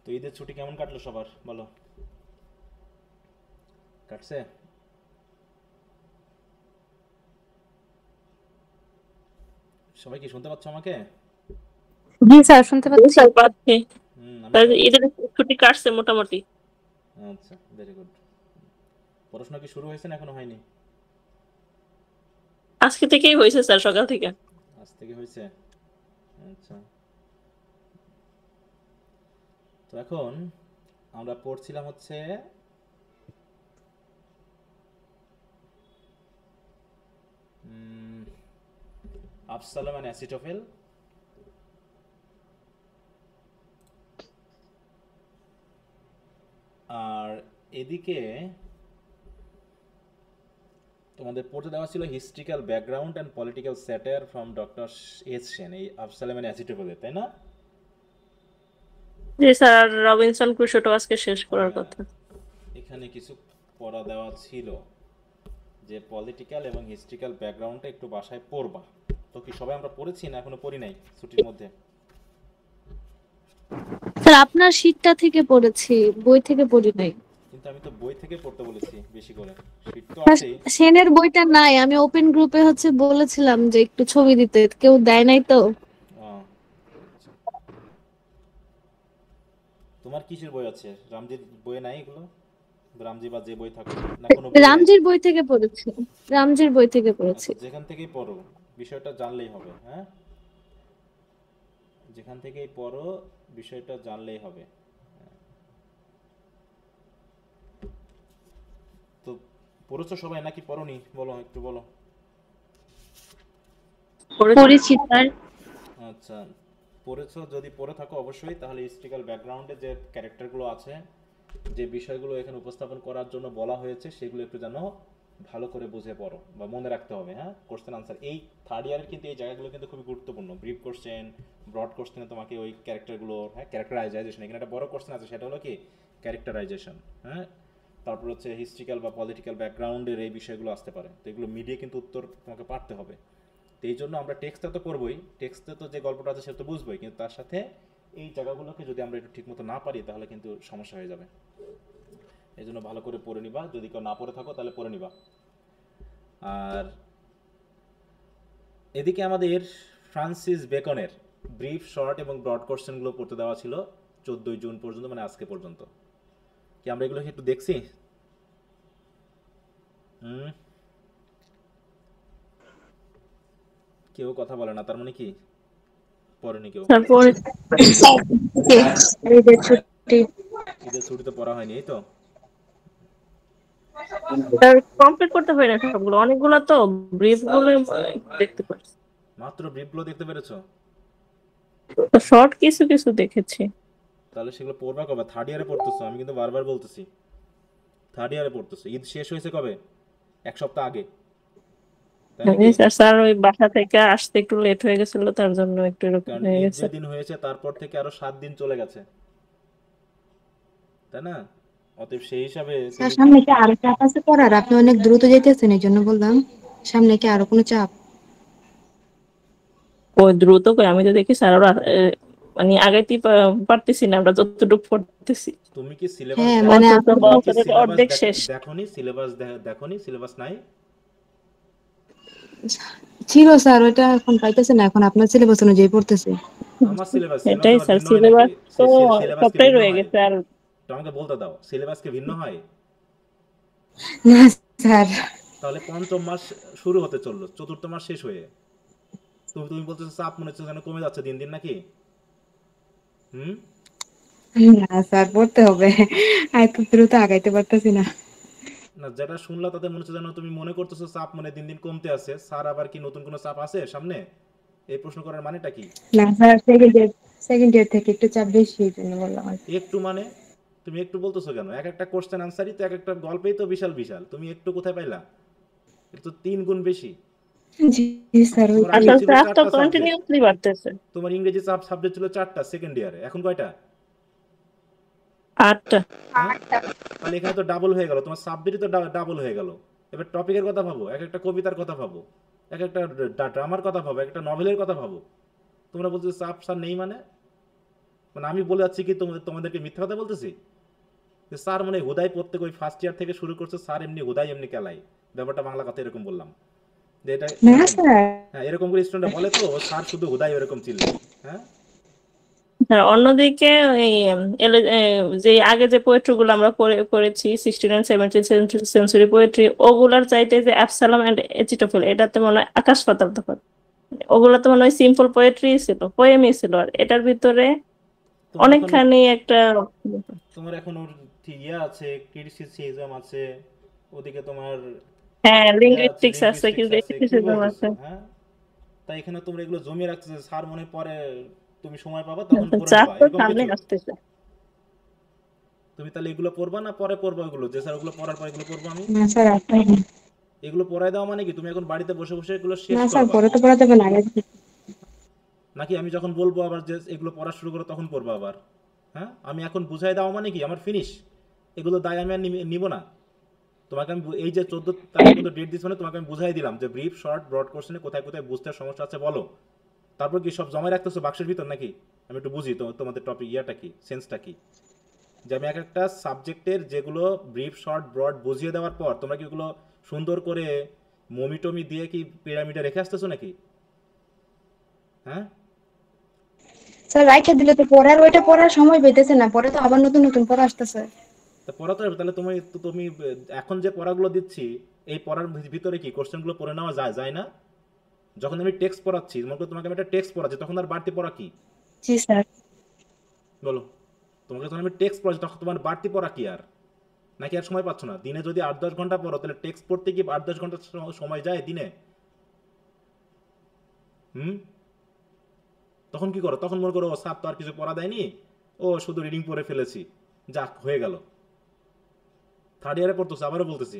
তো ঈদের ছুটি কেমন কাটলো সবার বলো? কাটছে? সবাই কি শুনতে পাচ্ছ আমাকে? জি স্যার, শুনতে জি পাচ্ছি। স্যার, পাচ্ছি। আমি তাই সব। ঈদের ছুটি কাটছে মোটামুটি। আচ্ছা, ভেরি গুড। পড়াশোনা কি শুরু হয়েছে না এখনো হয়নি? আজকে থেকেই হয়েছে স্যার, সকাল থেকে। আজ থেকে হয়েছে। আচ্ছা। তো এখন আমরা পড়ছিলাম হচ্ছে আফসালাম অ্যান্ড অ্যাসিটোফেল। আর এদিকে তোমাদের পড়তে দেওয়া ছিল historical background and political satire from doctor S Sen, এই আফসালাম অ্যান্ড অ্যাসিটোফেলের, তাই না? জি স্যার, আর রবিনসন ক্রুশোটো আজকে শেষ করার হ্যাঁ, কথা। এখানে কিছু পড়া দেওয়া ছিল যে পলিটিক্যাল এবং হিস্ট্রিক্যাল ব্যাকগ্রাউন্ডটা একটু বাসায় পড়বা। তো কি সবাই আমরা পড়েছি না এখনো পড়ি নাই ছুটির মধ্যে? স্যার, আপনার শীটটা থেকে পড়েছি, বই থেকে পড়ি নাই। কিন্তু আমি তো বই থেকে পড়তে বলেছি বেশি করে, শীত তো স্যার, আছেই। সেনের বইটা নাই। আমি ওপেন গ্রুপে বলেছিলাম যে একটু ছবি দিতে, কেউ দেয় নাই তো। আহ, আচ্ছা। তোমার কিসের বই আছে? রামজির বইয়ে নাই এগুলো? রামজি বা যে বই থাকুক, না কোনো বই নাই? রামজির বই থেকে পড়েছি। রামজির বই থেকে পড়েছি। আচ্ছা, যেখান থেকেই পড়ো বিষয়টা জানলেই হবে, হ্যাঁ? যেখান থেকেই পড়ো বিষয়টা জানলেই হবে। তো পড়েছো সবাই নাকি পড়োনি বলো, একটু বলো। পড়েছি। পড়েছি স্যার। আচ্ছা, পড়েছো যদি পড়ে থাকো অবশ্যই, তাহলে হিস্ট্রিক্যাল ব্যাকগ্রাউন্ডে যে ক্যারেক্টারগুলো আছে, যে বিষয়গুলো এখানে উপস্থাপন করার জন্য বলা হয়েছে, সেগুলো একটু যেন ভালো করে বুঝে পড়ো বা মনে রাখতে হবে, হ্যাঁ? কোশ্চেন আনসার এই থার্ড ইয়ারের কিন্তু এই জায়গাগুলো কিন্তু খুবই গুরুত্বপূর্ণ। ব্রিফ কোশ্চেন, ব্রড কোশ্চেনে তোমাকে ওই ক্যারেক্টারগুলো, হ্যাঁ, ক্যারেক্টারাইজেশন, এখানে একটা বড় কোশ্চেন আছে, সেটা হলো কি ক্যারেক্টারাইজেশন, হ্যাঁ? তারপর হচ্ছে হিস্ট্রিক্যাল বা পলিটিক্যাল ব্যাকগ্রাউন্ডের এই বিষয়গুলো আসতে পারে, তো এগুলো মিডিয়ে কিন্তু উত্তর তোমাকে পারতে হবে। তো এই জন্য আমরা টেক্সটটা তো করবোই, টেক্সটে তো যে গল্পটা আছে সেটা তো বুঝবোই, কিন্তু তার সাথে এই জায়গাগুলোকে যদি আমরা একটু ঠিকমতো না পারি তাহলে কিন্তু সমস্যা হয়ে যাবে। এই জন্য ভালো করে পড়ে নিবা, যদি কেউ না পড়ে থাকো তাহলে পড়ে নিবা। আর এদিকে আমাদের ফ্রান্সিস বেকনের ব্রিফ, শর্ট এবং ব্রড কোশ্চেনগুলো পড়তে দেওয়া ছিল 14ই জুন পর্যন্ত, মানে আজকে পর্যন্ত। কি আমরা এগুলো একটু দেখছি? হুম। কেউ কথা বলে না, তার মানে কি পড়েনি কেউ? স্যার পড়ে। ঈদের ছুটি। ঈদের ছুটিতে পড়া হয়নি, এই তো। স্যার কমপ্লিট করতে হয় না সবগুলো, অনেকগুলো তো ব্রিফ গুলো দেখতে পাচ্ছি। মাত্র ব্রিফগুলো দেখতে পেরেছো? শর্ট কিছু কিছু দেখেছি। তাহলে সেগুলো পড়বা কবে? থার্ড ইয়ারে পড়তেছো, আমি কিন্তু বারবার বলতেছি। থার্ড ইয়ারে পড়তেছো, ঈদ শেষ হয়েছে কবে? এক সপ্তাহ আগে, তাই জি নাকি? স্যার, স্যার ওই বাসা থেকে আসতে একটু লেট হয়ে গেছিল, তার জন্য একটু এরকম কারণ হয়ে ঈদ গেছে। যেদিন হয়েছে তারপর থেকে আরো 7 দিন চলে গেছে, তাই না? অতএব সেই হিসাবে স্যার, তুমি। সামনে কি আরো চাপ আছে পড়ার? আপনি অনেক দ্রুত যেতেছেন, এই জন্য বললাম। সামনে কি আরো কোনো চাপ? ওই দ্রুত করে আমি তো দেখি স্যার ওরা মানে আগাইতেই পারতেছি না, আমরা যতটুকু পড়তেছি। তুমি কি সিলেবাস হ্যাঁ, মানে অথচ আপনি তুমি কি বছরের সিলেবাস অর্ধেক শেষ। দেখোনি? সিলেবাস দেখোনি? সিলেবাস নাই? ছিল স্যার, ওইটা এখন পাইতেছে না, এখন আপনার সিলেবাস অনুযায়ী পড়তেছে। আমার সিলেবাস এটাই আবার স্যার, ভিন্ন হয় নাকি? সিলেবাস তো সিলেবাস কি সবটাই ভিন্ন রয়ে হয়? গেছে। আর তো আমাকে বলতে দাও, সিলেবাস কি ভিন্ন হয়? না স্যার। তাহলে পঞ্চম মাস শুরু হতে চললো, চতুর্থ মাস শেষ হয়ে, তুমি তুমি বলতেছো চাপ মনে হচ্ছে যেন কমে যাচ্ছে দিন দিন, নাকি? হুম। না স্যার, পড়তে হবে। এত দ্রুত আগাইতে পারতেছি না। না, যেটা শুনলা তাতে মনে হচ্ছে যেন তুমি মনে করতেছো চাপ মানে দিন দিন কমতে আছে। স্যার আবার কি নতুন কোনো চাপ আছে সামনে? এই প্রশ্ন করার মানেটা কি? না স্যার, সেকেন্ড ইয়ার থেকে একটু চাপ বেশি, এই জন্য বললাম আর কি। একটু মানে? তুমি একটু বলতেছো কেন? এক একটা কোশ্চেন আনসারই তো এক একটা গল্পেই তো বিশাল বিশাল, তুমি একটু কোথায় পাইলা? এটা তো 3 গুণ বেশি। জি স্যার, তোমার আগে আসলে ছিল চাপ তো 4টা সাবজেক্ট। কন্টিনিউসলি বাড়তেছে। তোমার ইংরেজি সাবজেক্ট ছিল 4টা সেকেন্ড ইয়ারে, এখন কয়টা? 8টা। হ্যাঁ, তাহলে এখানে তো ডাবল হয়ে গেল, তোমার সাবজেক্টই তো ডাবল হয়ে গেল। এবার টপিকের কথা ভাবো, এক একটা কবিতার কথা ভাবো, এক একটা ড্রামার কথা ভাবো, এক একটা নভেলের কথা ভাবো। তোমরা বলছো চাপ স্যার নেই মানে? মানে আমি বলে যাচ্ছি কি তোমাদেরকে মিথ্যা কথা বলতেছি যে স্যার মানে হুদাই প্রত্যেক ওই ফার্স্ট ইয়ার থেকে শুরু করছে, স্যার এমনি হুদাই এমনি কেলাই, ব্যাপারটা বাংলা কথা এরকম বললাম যে এটা না এরকম। স্যার, হ্যাঁ, এরকম করে স্টুডেন্টরা বলে তো ও স্যার শুধু হুদাই এরকম চিল্লে। হ্যাঁ, আর অন্যদিকে ওই যে আগে যে পোয়েট্রি গুলো আমরা করেছি 16 and 17 সেঞ্চুরি পোয়েট্রি, ওগুলার চাইতে যে অ্যাবসালম এন্ড এচিটোফেল, এটাতে মনে হয় আকাশ পাতাল তফাৎ। ওগুলো তো মনে হয় সিম্পল পোয়েট্রি ছিল, পোয়েমই ছিল, আর এটার ভিতরে তোমার এখন অনেকখানি একটা তোমার এখন ওর ইয়ে আছে, ক্রিটিসিজম আছে, ওদিকে তোমার হ্যাঁ ইয়ে আছে, লিঙ্গুইস্টিক্স আছে, লিঙ্গুইস্টিক্স আছে, কি ক্রিটিসিজম বলতেছো? আছে। হ্যাঁ, তাই এখানে তোমরা এগুলো জমিয়ে রাখতেছো, স্যার মনে পরে তুমি সময় পাবা তখন পড়ে চাপ নেবা, তো এরকম সামনে কিছু? আসতেছে। তুমি তাহলে এগুলো পড়বা না পরে পড়বা? ওগুলো যে স্যার ওগুলো পড়ার পর এগুলো পড়বো আমি? না স্যার আপনি, এগুলো পড়ায় দেওয়া মানে কি তুমি এখন বাড়িতে বসে বসে এগুলো শেষ না স্যার করবা? পরে তো পড়া যাবে না আগে। নাকি আমি যখন বলবো আবার যে এগুলো পড়া শুরু করো তখন পড়বো আবার? হ্যাঁ, আমি এখন বুঝাই দেওয়া মানে কি আমার ফিনিশ? এগুলো দায় আমি আর নিব না। তোমাকে আমি এই যে 14 তারিখ পর্যন্ত ডেট দিচ্ছ মানে তোমাকে আমি বুঝাই দিলাম যে ব্রিফ, শর্ট, ব্রড কোশ্চেনে কোথায় কোথায় বুঝতে সমস্যা আছে বলো। তারপর কি সব জমায় রাখতেছো বাক্সের ভিতর নাকি? আমি একটু বুঝি তোমাদের টপিক ইয়াটা কি, সেন্সটা কি, যে আমি এক একটা সাবজেক্টের যেগুলো ব্রিফ, শর্ট, ব্রড বুঝিয়ে দেওয়ার পর তোমরা কি ওগুলো সুন্দর করে মমি টমি দিয়ে কি পিরামিডে রেখে আসতেছো নাকি? হ্যাঁ, স্যার রাইখে দিলে তো পড়ার ওইটা পড়ার সময় পেতেছে না, পরে তো আবার নতুন নতুন পড়া আসতেছে। তা পড়া তো হবে। তাহলে তুমি এখন যে পড়াগুলো দিচ্ছি এই পড়ার ভিতরে কি কোশ্চেনগুলো পড়ে নেওয়া যায় যায় না? যখন আমি টেক্সট পড়াচ্ছি, মনে করো তোমাকে আমি একটা টেক্সট পড়াচ্ছি, তখন আর বাড়তি পড়া কি জি স্যার। বলো? তোমাকে যখন আমি টেক্সট পড়াচ্ছি তখন তোমার বাড়তি পড়া কি আর? নাকি আর সময় পাচ্ছ না? দিনে যদি 8-10 ঘন্টা পড়ো তাহলে টেক্সট পড়তে কি 8-10 ঘন্টা সময় যায় দিনে? হুম, তখন কি করো? তখন মনে করো ও স্যার তো আর কিছু পড়া দেয়নি, ও শুধু রিডিং পড়ে ফেলেছি, যাক হয়ে গেল। থার্ড ইয়ারে পড়তেছে, আবারও বলতেছি,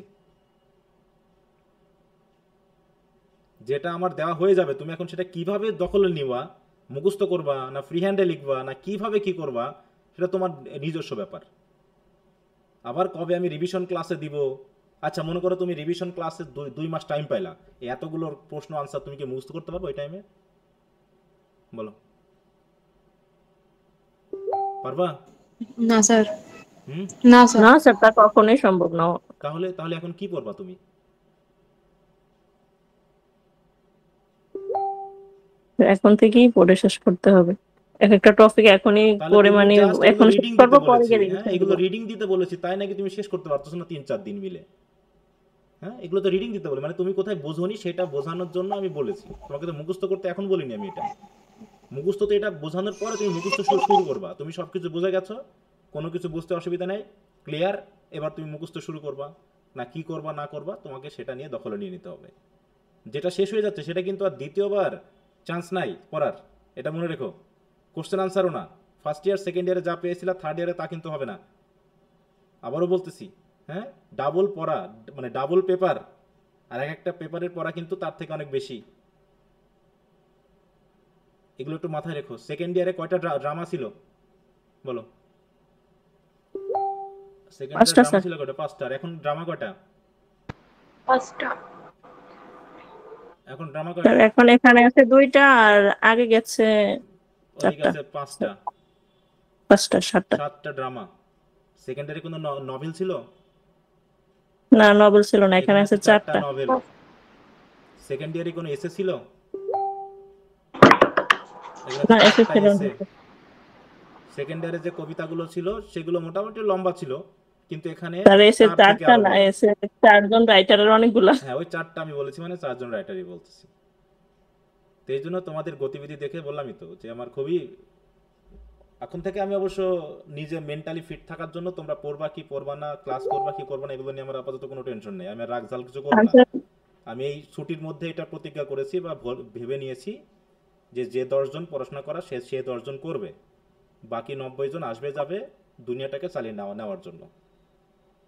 যেটা আমার দেওয়া হয়ে যাবে তুমি এখন সেটা কিভাবে দখলে নিবা, মুখস্থ করবা না ফ্রি হ্যান্ডে লিখবা না কিভাবে কি করবা, সেটা তোমার নিজস্ব ব্যাপার। আবার কবে আমি রিভিশন ক্লাসে দিব? আচ্ছা, মনে করো তুমি রিভিশন ক্লাসে 2 মাস টাইম পাইলা, এই এতগুলোর প্রশ্ন আনসার তুমি কি মুখস্থ করতে পারবে ওই টাইমে? বলো, পারবা? না স্যার, হুম, না স্যার। না স্যার, তা কখনোই সম্ভব না। তাহলে তাহলে এখন কি পড়বা তুমি? এখন থেকেই পড়ে শেষ করতে হবে, এক একটা টপিক এখনই তাহলে পড়ে, তুমি মানে জাস্ট এগুলো এখন শেষ রিডিং করবো, দিতে পরে বলেছি, গিয়ে হ্যাঁ রিভিশন দিব। এগুলো রিডিং দিতে বলেছি, তাই নাকি তুমি শেষ করতে পারতেছো না 3-4 দিন মিলে? হ্যাঁ, এগুলো তো রিডিং দিতে বলে, মানে তুমি কোথায় বোঝোনি সেটা বোঝানোর জন্য আমি বলেছি, তোমাকে তো মুখস্থ করতে এখন বলিনি আমি। এটা মুখস্থ তো এটা বোঝানোর পরে তুমি মুখস্থ শুরু করবা। তুমি সবকিছু বুঝে গেছো, কোনো কিছু বুঝতে অসুবিধা নেই, ক্লিয়ার। এবার তুমি মুখস্থ শুরু করবা না কি করবা না করবা তোমাকে সেটা নিয়ে দখলে নিয়ে নিতে হবে। যেটা শেষ হয়ে যাচ্ছে সেটা কিন্তু আর দ্বিতীয়বার চান্স নাই পড়ার, এটা মনে রেখো। কোশ্চেন আনসারও না, ফার্স্ট ইয়ার সেকেন্ড ইয়ারে যা পেয়েছিলা থার্ড ইয়ারে তা কিন্তু হবে না। আবারও বলতেছি, হ্যাঁ, ডাবল পড়া মানে ডাবল পেপার, আর এক একটা পেপারের পড়া কিন্তু তার থেকে অনেক বেশি। এগুলো একটু মাথায় রেখো। সেকেন্ড ইয়ারে কয়টা ড্রামা ছিল বলো? সেকেন্ড ইয়ারে 5টা ড্রামা স্যার। ছিল কয়টা? 5টা। আর এখন ড্রামা কয়টা? 5টা। এখন ড্রামা স্যার কয়টা? এখন এখানে আছে 2টা, আর আগে গেছে ওদিকে 4টা। আছে 5টা। 5টা, 7টা। 7টা ড্রামা। সেকেন্ড ইয়ারে কোনো নভেল ছিল? না, নভেল ছিল না, এখানে এখানে আছে আছে 4টা 4টা। নভেল। সেকেন্ড ইয়ারে কোনো এসে ছিল? এখানে না, আছে এসে 4টা ছিল এসে। না। সেকেন্ড ইয়ারে যে কবিতাগুলো ছিল সেগুলো মোটামুটি লম্বা ছিল, কিন্তু এখানে স্যার এসে 4 থেকে 4টা আরো না, বড়। এসে 4জন রাইটারের অনেকগুলা। হ্যাঁ, ওই 4টা আমি বলেছি, মানে 4জন রাইটারই বলতেছি। তো এই জন্য তোমাদের গতিবিধি দেখে বললামই তো যে আমার খুবই, এখন থেকে আমি অবশ্য নিজে মেন্টালি ফিট থাকার জন্য তোমরা পড়বা কি পড়বা না, ক্লাস করবা কি করবা না, এগুলো নিয়ে আমার আপাতত কোনো টেনশন নেই। আমি আর রাগঝাল কিছু করবো না। আচ্ছা আমি এই ছুটির মধ্যে এটা প্রতিজ্ঞা করেছি বা ভেবে নিয়েছি যে যে 10 জন পড়াশোনা করা সে 10 জন করবে, বাকি 90 জন আসবে যাবে দুনিয়াটাকে চালিয়ে নেওয়ার জন্য।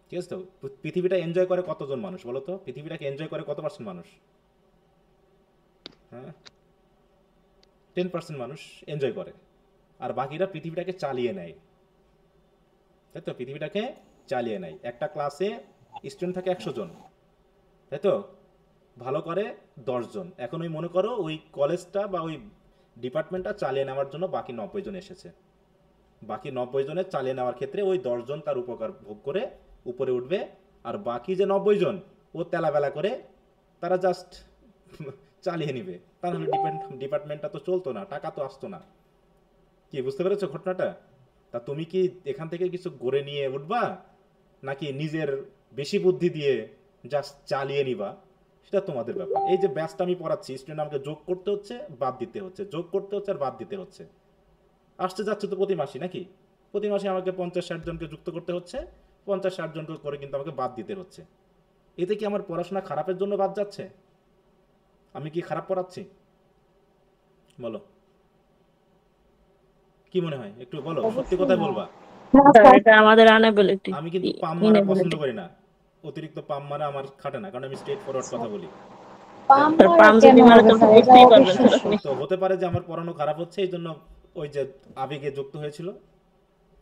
ঠিক আছে তো? পৃথিবীটা এনজয় করে কতজন মানুষ বলো তো? পৃথিবীটাকে এনজয় করে কত পার্সেন্ট মানুষ? হ্যাঁ, 10% মানুষ এনজয় করে, আর বাকিরা পৃথিবীটাকে চালিয়ে নেয়। তাই তো? পৃথিবীটাকে চালিয়ে নেয়। একটা ক্লাসে স্টুডেন্ট থাকে 100 জন, তাই তো? ভালো করে 10 জন। এখন ওই মনে করো ওই কলেজটা বা ওই ডিপার্টমেন্টটা চালিয়ে নেওয়ার জন্য বাকি 90 জন এসেছে। বাকি 90 জনের চালিয়ে নেওয়ার ক্ষেত্রে ওই 10 জন তার উপকার ভোগ করে উপরে উঠবে, আর বাকি যে 90 জন ও তেলাবেলা করে তারা জাস্ট চালিয়ে নিবে। তা নাহলে ডিপার্টমেন্টটা তো চলতো না, টাকা তো আসতো না। কি বুঝতে পেরেছো ঘটনাটা? তা তুমি কি এখান থেকে কিছু গড়ে নিয়ে উঠবা, নাকি নিজের বেশি বুদ্ধি দিয়ে জাস্ট চালিয়ে নিবা, সেটা তোমাদের ব্যাপার। এই যে ব্যাচটা আমি পড়াচ্ছি, স্টুডেন্ট আমাকে যোগ করতে হচ্ছে, বাদ দিতে হচ্ছে, যোগ করতে হচ্ছে আর বাদ দিতে হচ্ছে। আসতে যাচ্ছে তো প্রতি মাসে, নাকি প্রতি মাসে আমাকে 50-60 জনকে যুক্ত করতে হচ্ছে, 50-60 জনকে করে কিন্তু আমাকে বাদ দিতে হচ্ছে। এতে কি আমার পড়াশোনা খারাপের জন্য বাদ যাচ্ছে? আমি কি খারাপ পড়াচ্ছি? বলো, কি মনে হয়? একটু বলো, সত্যি অবশ্যই কথাই না। বলবা। স্যার এটা আমাদের আনএবিলিটি, আমি কিন্তু পাম মারা পছন্দ ইনএবিলিটি। করি না, অতিরিক্ত পাম মারা আমার খাটে না, কারণ আমি স্ট্রেট ফরওয়ার্ড কথা বলি। পাম স্যার মারা পাম কেন যদি মারে হবে তখন স্যার? এটা বুঝতেই পারবেন স্যার অবিশ্বাস্য। আপনি। তো হতে পারে যে আমার পড়ানো খারাপ হচ্ছে, এই জন্য ওই যে আবেগে যুক্ত হয়েছিল,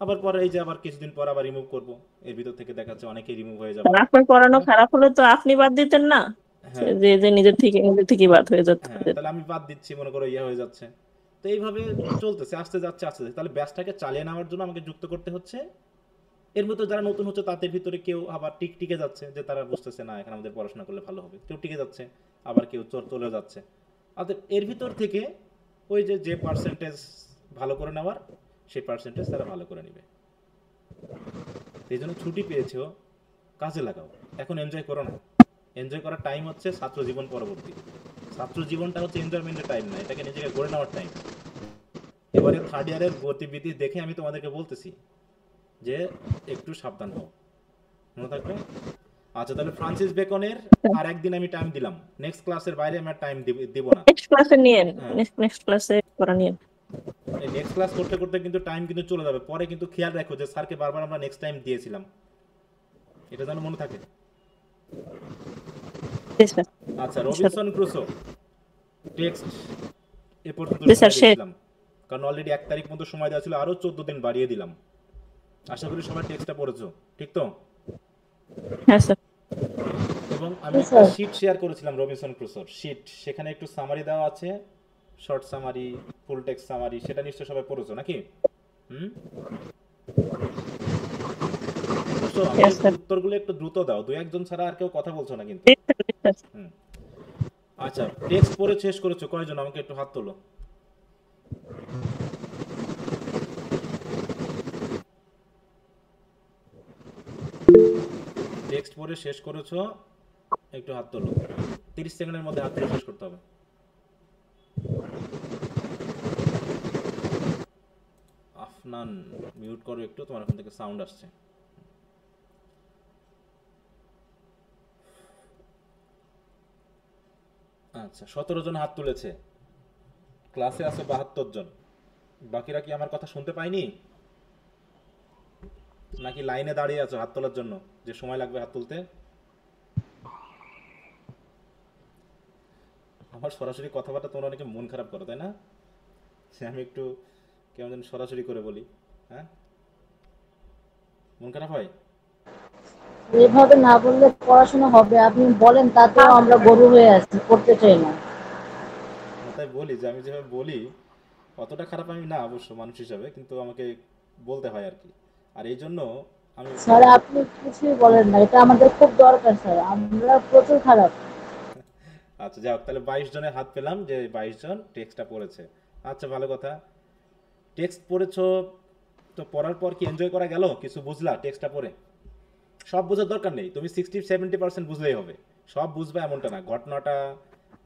আবার পরে এই যে আবার কিছুদিন পর আবার রিমুভ করব, এর ভিতর থেকে দেখা যাচ্ছে অনেকেই রিমুভ হয়ে যাবে। স্যার আপনার পড়ানো হ্যাঁ, খারাপ হলে তো আপনি বাদ দিতেন না, হ্যাঁ, যে যে নিজের থেকে বাদ হয়ে যেত। হ্যাঁ, তাহলে আমি বাদ দিচ্ছি, মনে করো ইয়ে হয়ে যাচ্ছে। তো এইভাবে চলতেছে, আসতে যাচ্ছে আসতে যাচ্ছে, তাহলে ব্যাচটাকে চালিয়ে নেওয়ার জন্য আমাকে যুক্ত করতে হচ্ছে। এর মধ্যে যারা নতুন হচ্ছে তাদের ভিতরে কেউ আবার টিকে যাচ্ছে, যে তারা বুঝতেছে না এখানে আমাদের পড়াশোনা করলে ভালো হবে, কেউ টিকে যাচ্ছে, আবার কেউ চলে যাচ্ছে। আর এর ভিতর থেকে ওই যে যে পার্সেন্টেজ ভালো করে নেওয়ার, সেই পার্সেন্টেজ তারা ভালো করে নেবে। এই জন্য ছুটি পেয়েছো, কাজে লাগাও। এখন এনজয় করো না, এনজয় করার টাইম হচ্ছে ছাত্র জীবন পরবর্তী। ছাত্র জীবনটা হচ্ছে এনজয়মেন্টের টাইম না, এটাকে নিজেকে গড়ে নেওয়ার টাইম। এবারে থার্ড ইয়ারের গতিবিধি দেখে আমি তোমাদেরকে বলতেছি যে একটু সাবধান হও, মনে থাকবে। আচ্ছা, তাহলে ফ্রান্সিস বেকনের আর একদিন আমি টাইম দিলাম, নেক্সট ক্লাসের বাইরে আমি আর টাইম দিব না। নেক্সট ক্লাসে নিয়েন, হ্যাঁ, নেক্সট ক্লাসে পড়া নিয়েন। এই নেক্সট ক্লাস করতে করতে কিন্তু টাইম কিন্তু চলে যাবে, পরে কিন্তু খেয়াল রাখো যে স্যারকে বারবার আমরা নেক্সট টাইম দিয়েছিলাম, এটা যেন মনে থাকে। জি স্যার। আচ্ছা, রবিনসন ক্রুসো টেক্সট এ পর্যন্ত জি স্যার সময় শেষ। দিয়েছিলাম, কারণ অলরেডি 1 তারিখ মতো সময় দেওয়া ছিল, আরো 14 দিন বাড়িয়ে দিলাম। আশা করি সবাই টেক্সটটা পড়েছো, ঠিক তো? হ্যাঁ স্যার। এবং আমি একটা স্যার শিট শেয়ার করেছিলাম রবিনসন ক্রুসোর শিট, সেখানে একটু সামারি দেওয়া আছে, শর্ট সামারি, ফুল টেক্সট সামারি, সেটা নিশ্চয়ই সবাই পড়েছো নাকি? হুম, বুঝছো? Yes, আমাদের sir. উত্তরগুলো একটু দ্রুত দাও, 2-1 জন ছাড়া আর কেউ কথা বলছো না কিন্তু। জি স্যার, জি স্যার। হুম, আচ্ছা, টেক্সট পড়ে শেষ করেছো কয়জন? আমাকে একটু হাত তোলো। টেক্সট পড়ে শেষ করেছো, একটু হাত তোলো। 30 সেকেন্ডের মধ্যে হাত তুলে শেষ করতে হবে। আফনান, মিউট করো একটু, তোমার ওখান থেকে সাউন্ড আসছে। আচ্ছা, 17 জন হাত তুলেছে, ক্লাসে আছে 72 জন। বাকিরা কি আমার কথা শুনতে পাইনি, নাকি লাইনে দাঁড়িয়ে আছো হাত তোলার জন্য, যে সময় লাগবে হাত তুলতে? আমার সরাসরি কথাবার্তা তোমরা অনেকে মন খারাপ করো, তাই না? সে আমি একটু কেমন যেন সরাসরি করে বলি, হ্যাঁ, মন খারাপ হয়? এভাবে না বললে পড়াশোনা হবে? আপনি বলেন, তাতেও আমরা গরু হয়ে আছি, পড়তে চাই না। না, তাই বলি যে আমি যেভাবে বলি অতটা খারাপ আমি না অবশ্য মানুষ হিসাবে, কিন্তু আমাকে বলতে হয় আর কি। আর এই জন্য আমি স্যার আপনি কিছুই বলেন না, এটা আমাদের খুব দরকার স্যার, আমরা প্রচুর খারাপ। আচ্ছা, যাই হোক, তাহলে 22 জনের হাত পেলাম, যে 22 জন টেক্সটটা পড়েছে। আচ্ছা, ভালো কথা। টেক্সট পড়েছো, তো পড়ার পর কি এনজয় করা গেল? কিছু বুঝলা টেক্সটটা পড়ে? সব বোঝার দরকার নেই, তুমি 60-70% বুঝলেই হবে। সব বুঝবা এমনটা না,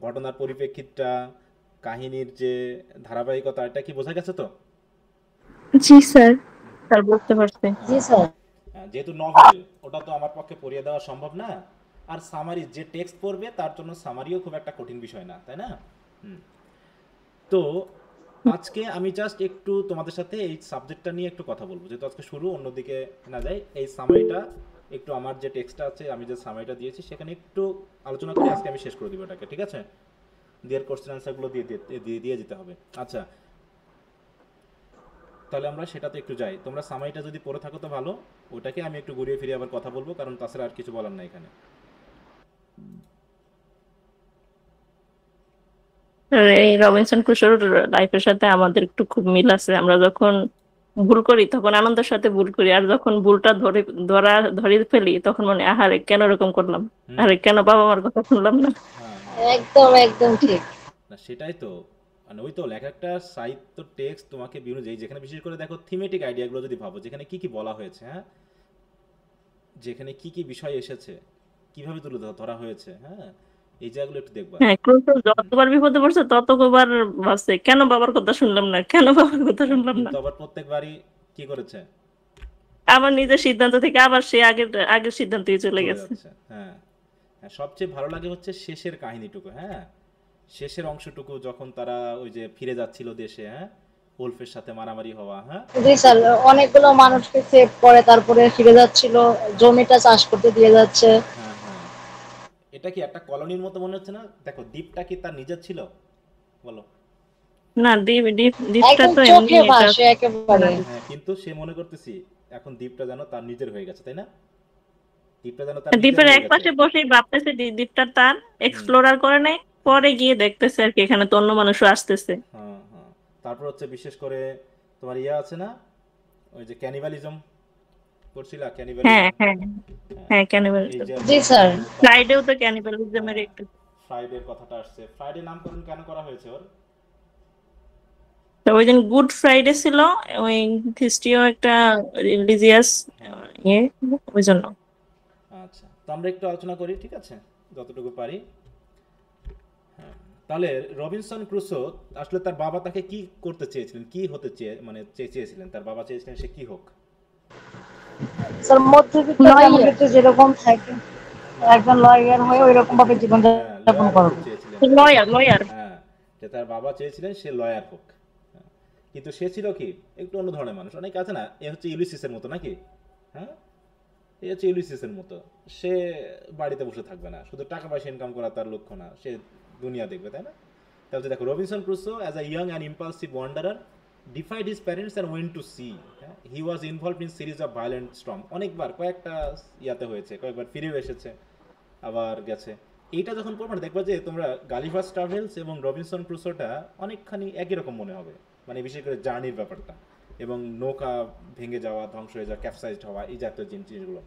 ঘটনার পরিপ্রেক্ষিতটা, কাহিনীর যে ধারাবাহিকতা, এটা কি বোঝা গেছে তো? জি স্যার। স্যার বুঝতে পারছি। জি স্যার। যেহেতু নভেল, ওটা তো আমার পক্ষে পড়িয়ে দেওয়া সম্ভব না। আর সামারি, যে টেক্সট পড়বে তার জন্য সামারিও খুব একটা কঠিন বিষয় না, তাই না? হুম। তো আজকে আমি জাস্ট একটু তোমাদের সাথে এই সাবজেক্টটা নিয়ে একটু কথা বলবো, যেহেতু আজকে শুরু, অন্যদিকে না যাই। এই সামারিটা একটু, আমার যে টেক্সটটা আছে, আমি যে সামারিটা দিয়েছি সেখানে একটু আলোচনা করে আজকে আমি শেষ করে দিব এটাকে, ঠিক আছে? দিয়ে কোশ্চেন আনসারগুলো দিয়ে দিতে হবে। আচ্ছা, তাহলে আমরা সেটাতে একটু যাই। তোমরা সামারিটা যদি পড়ে থাকো তো ভালো, ওটাকে আমি একটু ঘুরিয়ে ফিরিয়ে আবার কথা বলবো, কারণ তাছাড়া আর কিছু বলার নাই এখানে। স্যার এই রবিনসন ক্রুশোর লাইফের সাথে আমাদের একটু খুব মিল আছে। আমরা যখন ভুল করি তখন আনন্দের সাথে ভুল করি, আর যখন ভুলটা ধরে ফেলি তখন মনে হয়, আহারে কেন এরকম করলাম, হুম। আরে কেন বাবা মার কথা শুনলাম না। হ্যাঁ একদম একদম ঠিক। না সেটাই তো, মানে ওই তো লেখা একটা সাহিত্য টেক্সট তোমাকে বিভিন্ন যেখানে বিশেষ করে দেখো থিমেটিক আইডিয়াগুলো যদি ভাবো, যেখানে কি কি বলা হয়েছে, হ্যাঁ, যেখানে কি কি বিষয় এসেছে, কিভাবে তুলে ধরা হয়েছে, হ্যাঁ, এই জায়গাগুলো একটু দেখবা। হ্যাঁ, ক্রুসো হুম। যতবার বিপদে পড়ছে ততবার ভাবছে কেন বাবার কথা শুনলাম না, কেন বাবার কথা হ্যাঁ, শুনলাম না। কিন্তু আবার প্রত্যেকবারই কি করেছে, আবার নিজের সিদ্ধান্ত থেকে আবার সে আগের আগের সিদ্ধান্তে চলে চলে গেছে। যাচ্ছে। হ্যাঁ, হ্যাঁ, সবচেয়ে ভালো লাগে হচ্ছে শেষের কাহিনীটুকু, হ্যাঁ, শেষের অংশটুকু যখন তারা ওই যে ফিরে যাচ্ছিল দেশে, হ্যাঁ, উলফের সাথে মারামারি হওয়া, হ্যাঁ। জি স্যার, অনেকগুলো মানুষকে সেভ করে তারপরে ফিরে যাচ্ছিল, জমিটা চাষ করতে দিয়ে যাচ্ছে। হ্যাঁ হ্যাঁ, এটা কি একটা কলোনির মতো মনে হচ্ছে না? দেখো দ্বীপটা কি তার নিজের ছিল, বলো? না, দ্বীপটা একদম তো এমনি চোখে এটা। ভাসে একেবারে। হ্যাঁ, কিন্তু সে মনে করতেছি এখন দ্বীপটা যেন তার নিজের হয়ে গেছে, তাই না? দ্বীপটা যেন তার নিজের দ্বীপের হয়ে এক গেছে। পাশে বসেই ভাবতেছে দ্বীপটা তার, হুম। এক্সপ্লোরার করে নাই, পরে গিয়ে দেখতেছে আর কি এখানে তো অন্য মানুষও আসতেছে। হ্যাঁ হ্যাঁ, তারপর হচ্ছে বিশেষ করে তোমার আছে না, ওই যে ক্যানিবালিজম করছিলা, হ্যাঁ ক্যানিবালিজম। হ্যাঁ হ্যাঁ, হ্যাঁ, এই ক্যানিবালিজম। যে জি স্যার। ফ্রাইডেও তো ক্যানিবালিজমের হ্যাঁ, একটু। ফ্রাইডের কথাটা আসছে। ফ্রাইডে নামকরণ কেন করা হয়েছে ওর? তো ওই দিন গুড ফ্রাইডে ছিল, ওই খ্রিস্টীয় একটা রিলিজিয়াস হ্যাঁ, ইয়ে, ওই জন্য। আচ্ছা, তো আমরা একটু আলোচনা করি, ঠিক আছে, যতটুকু পারি। হ্যাঁ, তাহলে রবিনসন ক্রুসো আসলে তার বাবা তাকে কি করতে চেয়েছিলেন, কি হতে চেয়েছিলেন, তার বাবা চেয়েছিলেন সে কি হোক? স্যার মধ্যবিত্ত ফ্যামিলিতে যেরকম থাকে একজন লয়ার হয়ে ওই রকম ভাবে জীবন হ্যাঁ, যাপন লয়ার হতে করবে। চেয়েছিলেন। লয়ার। হ্যাঁ, যে তার বাবা চেয়েছিলেন সে লয়ার হোক। হ্যাঁ, কিন্তু সে ছিল কি একটু অন্য ধরনের মানুষ। অনেকে আছে না, এ হচ্ছে ইউলিসিসের মতো নাকি, হ্যাঁ, এ হচ্ছে ইউলিসিসের মতো। সে বাড়িতে বসে থাকবে না, শুধু টাকা পয়সা ইনকাম করা তার লক্ষ্য না, সে দুনিয়া দেখবে, তাই না? তাহলে দেখো Robinson Crusoe as a young and impulsive wanderer defied his parents and went to sea. He was involved in series of violent storm. অনেকবার কয়েকটা ইয়াতে হয়েছে, কয়েকবার ফিরেও এসেছে, আবার গেছে। এইটা যখন পড়বে না, দেখবা যে তোমরা গালিভার্স ট্রাভেলস এবং রবিনসন ক্রুসোটা অনেকখানি একই রকম মনে হবে, মানে বিশেষ করে জার্নির ব্যাপারটা এবং নৌকা ভেঙে যাওয়া, ধ্বংস হয়ে যাওয়া, ক্যাপসাইজড হওয়া, এই জাতীয় জিনিসগুলো।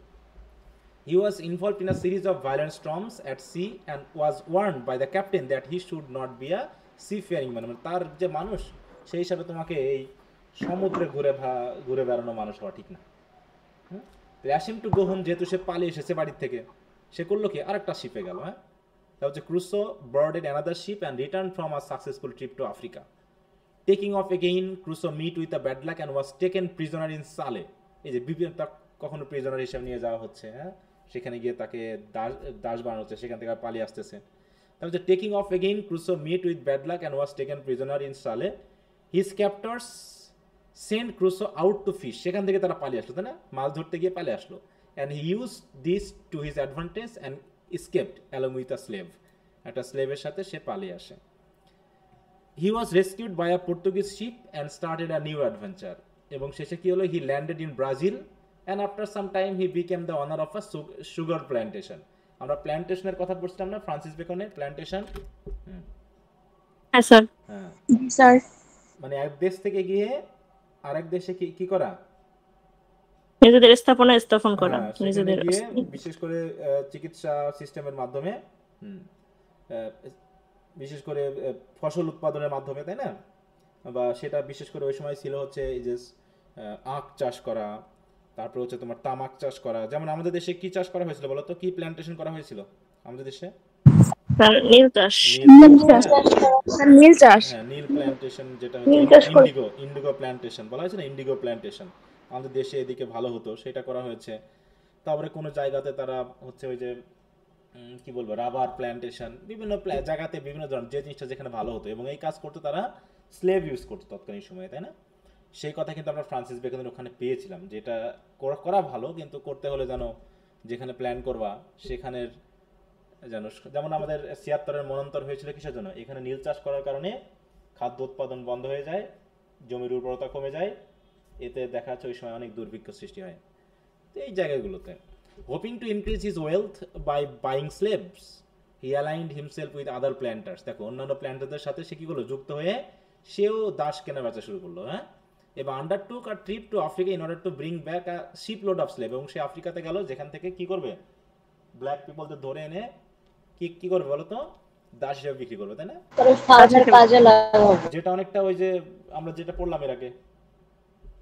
He was involved in a series of violent storms at sea and was warned by the captain that he should not be a seafaring man. মানে তার যে মানুষ, সেই হিসাবে তোমাকে এই সমুদ্রে ঘুরে বেড়ানো মানুষ হওয়া ঠিক না। র্যাশিম টু গো হোম, যেহেতু সে পালিয়ে এসেছে বাড়ির থেকে, সে করলো কি আরেকটা শিপে গেল, হ্যাঁ, তা হচ্ছে Crusoe boarded another ship and returned from a successful trip to Africa. Taking off again, Crusoe meet with a bad luck and was taken prisoner in Sale. এই যে বিভিন্ন কখনো প্রিজনার হিসেবে নিয়ে যাওয়া হচ্ছে, হ্যাঁ, সেখানে গিয়ে তাকে দাস বানানো হচ্ছে, সেখান থেকে পালিয়ে আসতেছে। তারপর যে taking off again, Crusoe meet with bad luck and was taken prisoner in Sallee. His captors send Crusoe out to fish, সেখান থেকে তারা পালিয়ে আসলো, তাই না, মাছ ধরতে গিয়ে পালিয়ে আসলো। And he use this to his advantage and escaped along with a slave, একটা স্লেভের সাথে সে পালিয়ে আসে। He was rescued by a Portuguese ship and started a new adventure. এবং শেষে কি হলো, he landed in Brazil and after some time he became the owner of a sugar plantation. আমরা প্ল্যান্টেশনের কথা বলছিলাম না, ফ্রান্সিস বেকনের প্ল্যান্টেশন। হ্যাঁ স্যার। হ্যাঁ, স্যার মানে এক দেশ থেকে গিয়ে আরেক দেশে কি করা, নিজেদের স্থাপন করা, হ্যাঁ, সেখানে নিজেদের গিয়ে বিশেষ করে চিকিৎসা সিস্টেমের মাধ্যমে, বিশেষ করে ফসল উৎপাদনের মাধ্যমে, তাই না, বা সেটা বিশেষ করে ওই সময় ছিল হচ্ছে এই যে আখ চাষ করা, তারপর হচ্ছে তোমার তামাক চাষ করা। যেমন আমাদের দেশে কি চাষ করা হয়েছিল বলো তো, কি প্ল্যান্টেশন করা হয়েছিল আমাদের দেশে? নীল চাষ। নীল চাষ। হ্যাঁ, নীল প্ল্যান্টেশন, যেটা হচ্ছে ইন্ডিগো প্ল্যান্টেশন বলা হয়েছে না, ইন্ডিগো প্ল্যান্টেশন আমাদের দেশে এদিকে ভালো হতো, সেটা করা হয়েছে। তারপরে কোনো জায়গাতে তারা হচ্ছে ওই যে কি বলবো, রাবার প্ল্যান্টেশন, বিভিন্ন জায়গাতে বিভিন্ন ধরনের যে জিনিসটা যেখানে ভালো হতো, এবং এই কাজ করতে তারা স্লেভ ইউজ করতো তৎকালীন সময়ে, তাই না? সেই কথা কিন্তু আমরা ফ্রান্সিস বেকনের ওখানে পেয়েছিলাম, যেটা করা ভালো, কিন্তু করতে হলে যেন যেখানে প্ল্যান করবা সেখানের যেন, যেমন আমাদের ৭৬-এর মনন্তর হয়েছিল কিসের জন্য, এখানে নীল চাষ করার কারণে খাদ্য উৎপাদন বন্ধ হয়ে যায়, জমির উর্বরতা কমে যায়, এতে দেখা যাচ্ছে ওই সময় অনেক দুর্ভিক্ষ সৃষ্টি হয়। তো এই জায়গাগুলোতে hoping to increase his wealth by buying slaves, he aligned himself with other planters. দেখো অন্যান্য প্ল্যান্টারদের সাথে সে কি করলো, যুক্ত হয়ে সেও দাস কেনা বেচা শুরু করলো, হ্যাঁ, এবং আন্ডারটুক আর trip to Africa in order to bring back a ship load of slave, এবং সে আফ্রিকাতে গেল যেখান থেকে কি করবে, ব্ল্যাক পিপলদের ধরে এনে কি কি করবে বলো তো, দাস হিসেবে বিক্রি করবে, তাই না? তাহলে ফার্মের কাজে লাগাবো। যেটা অনেকটা ওই যে আমরা যেটা পড়লাম এর আগে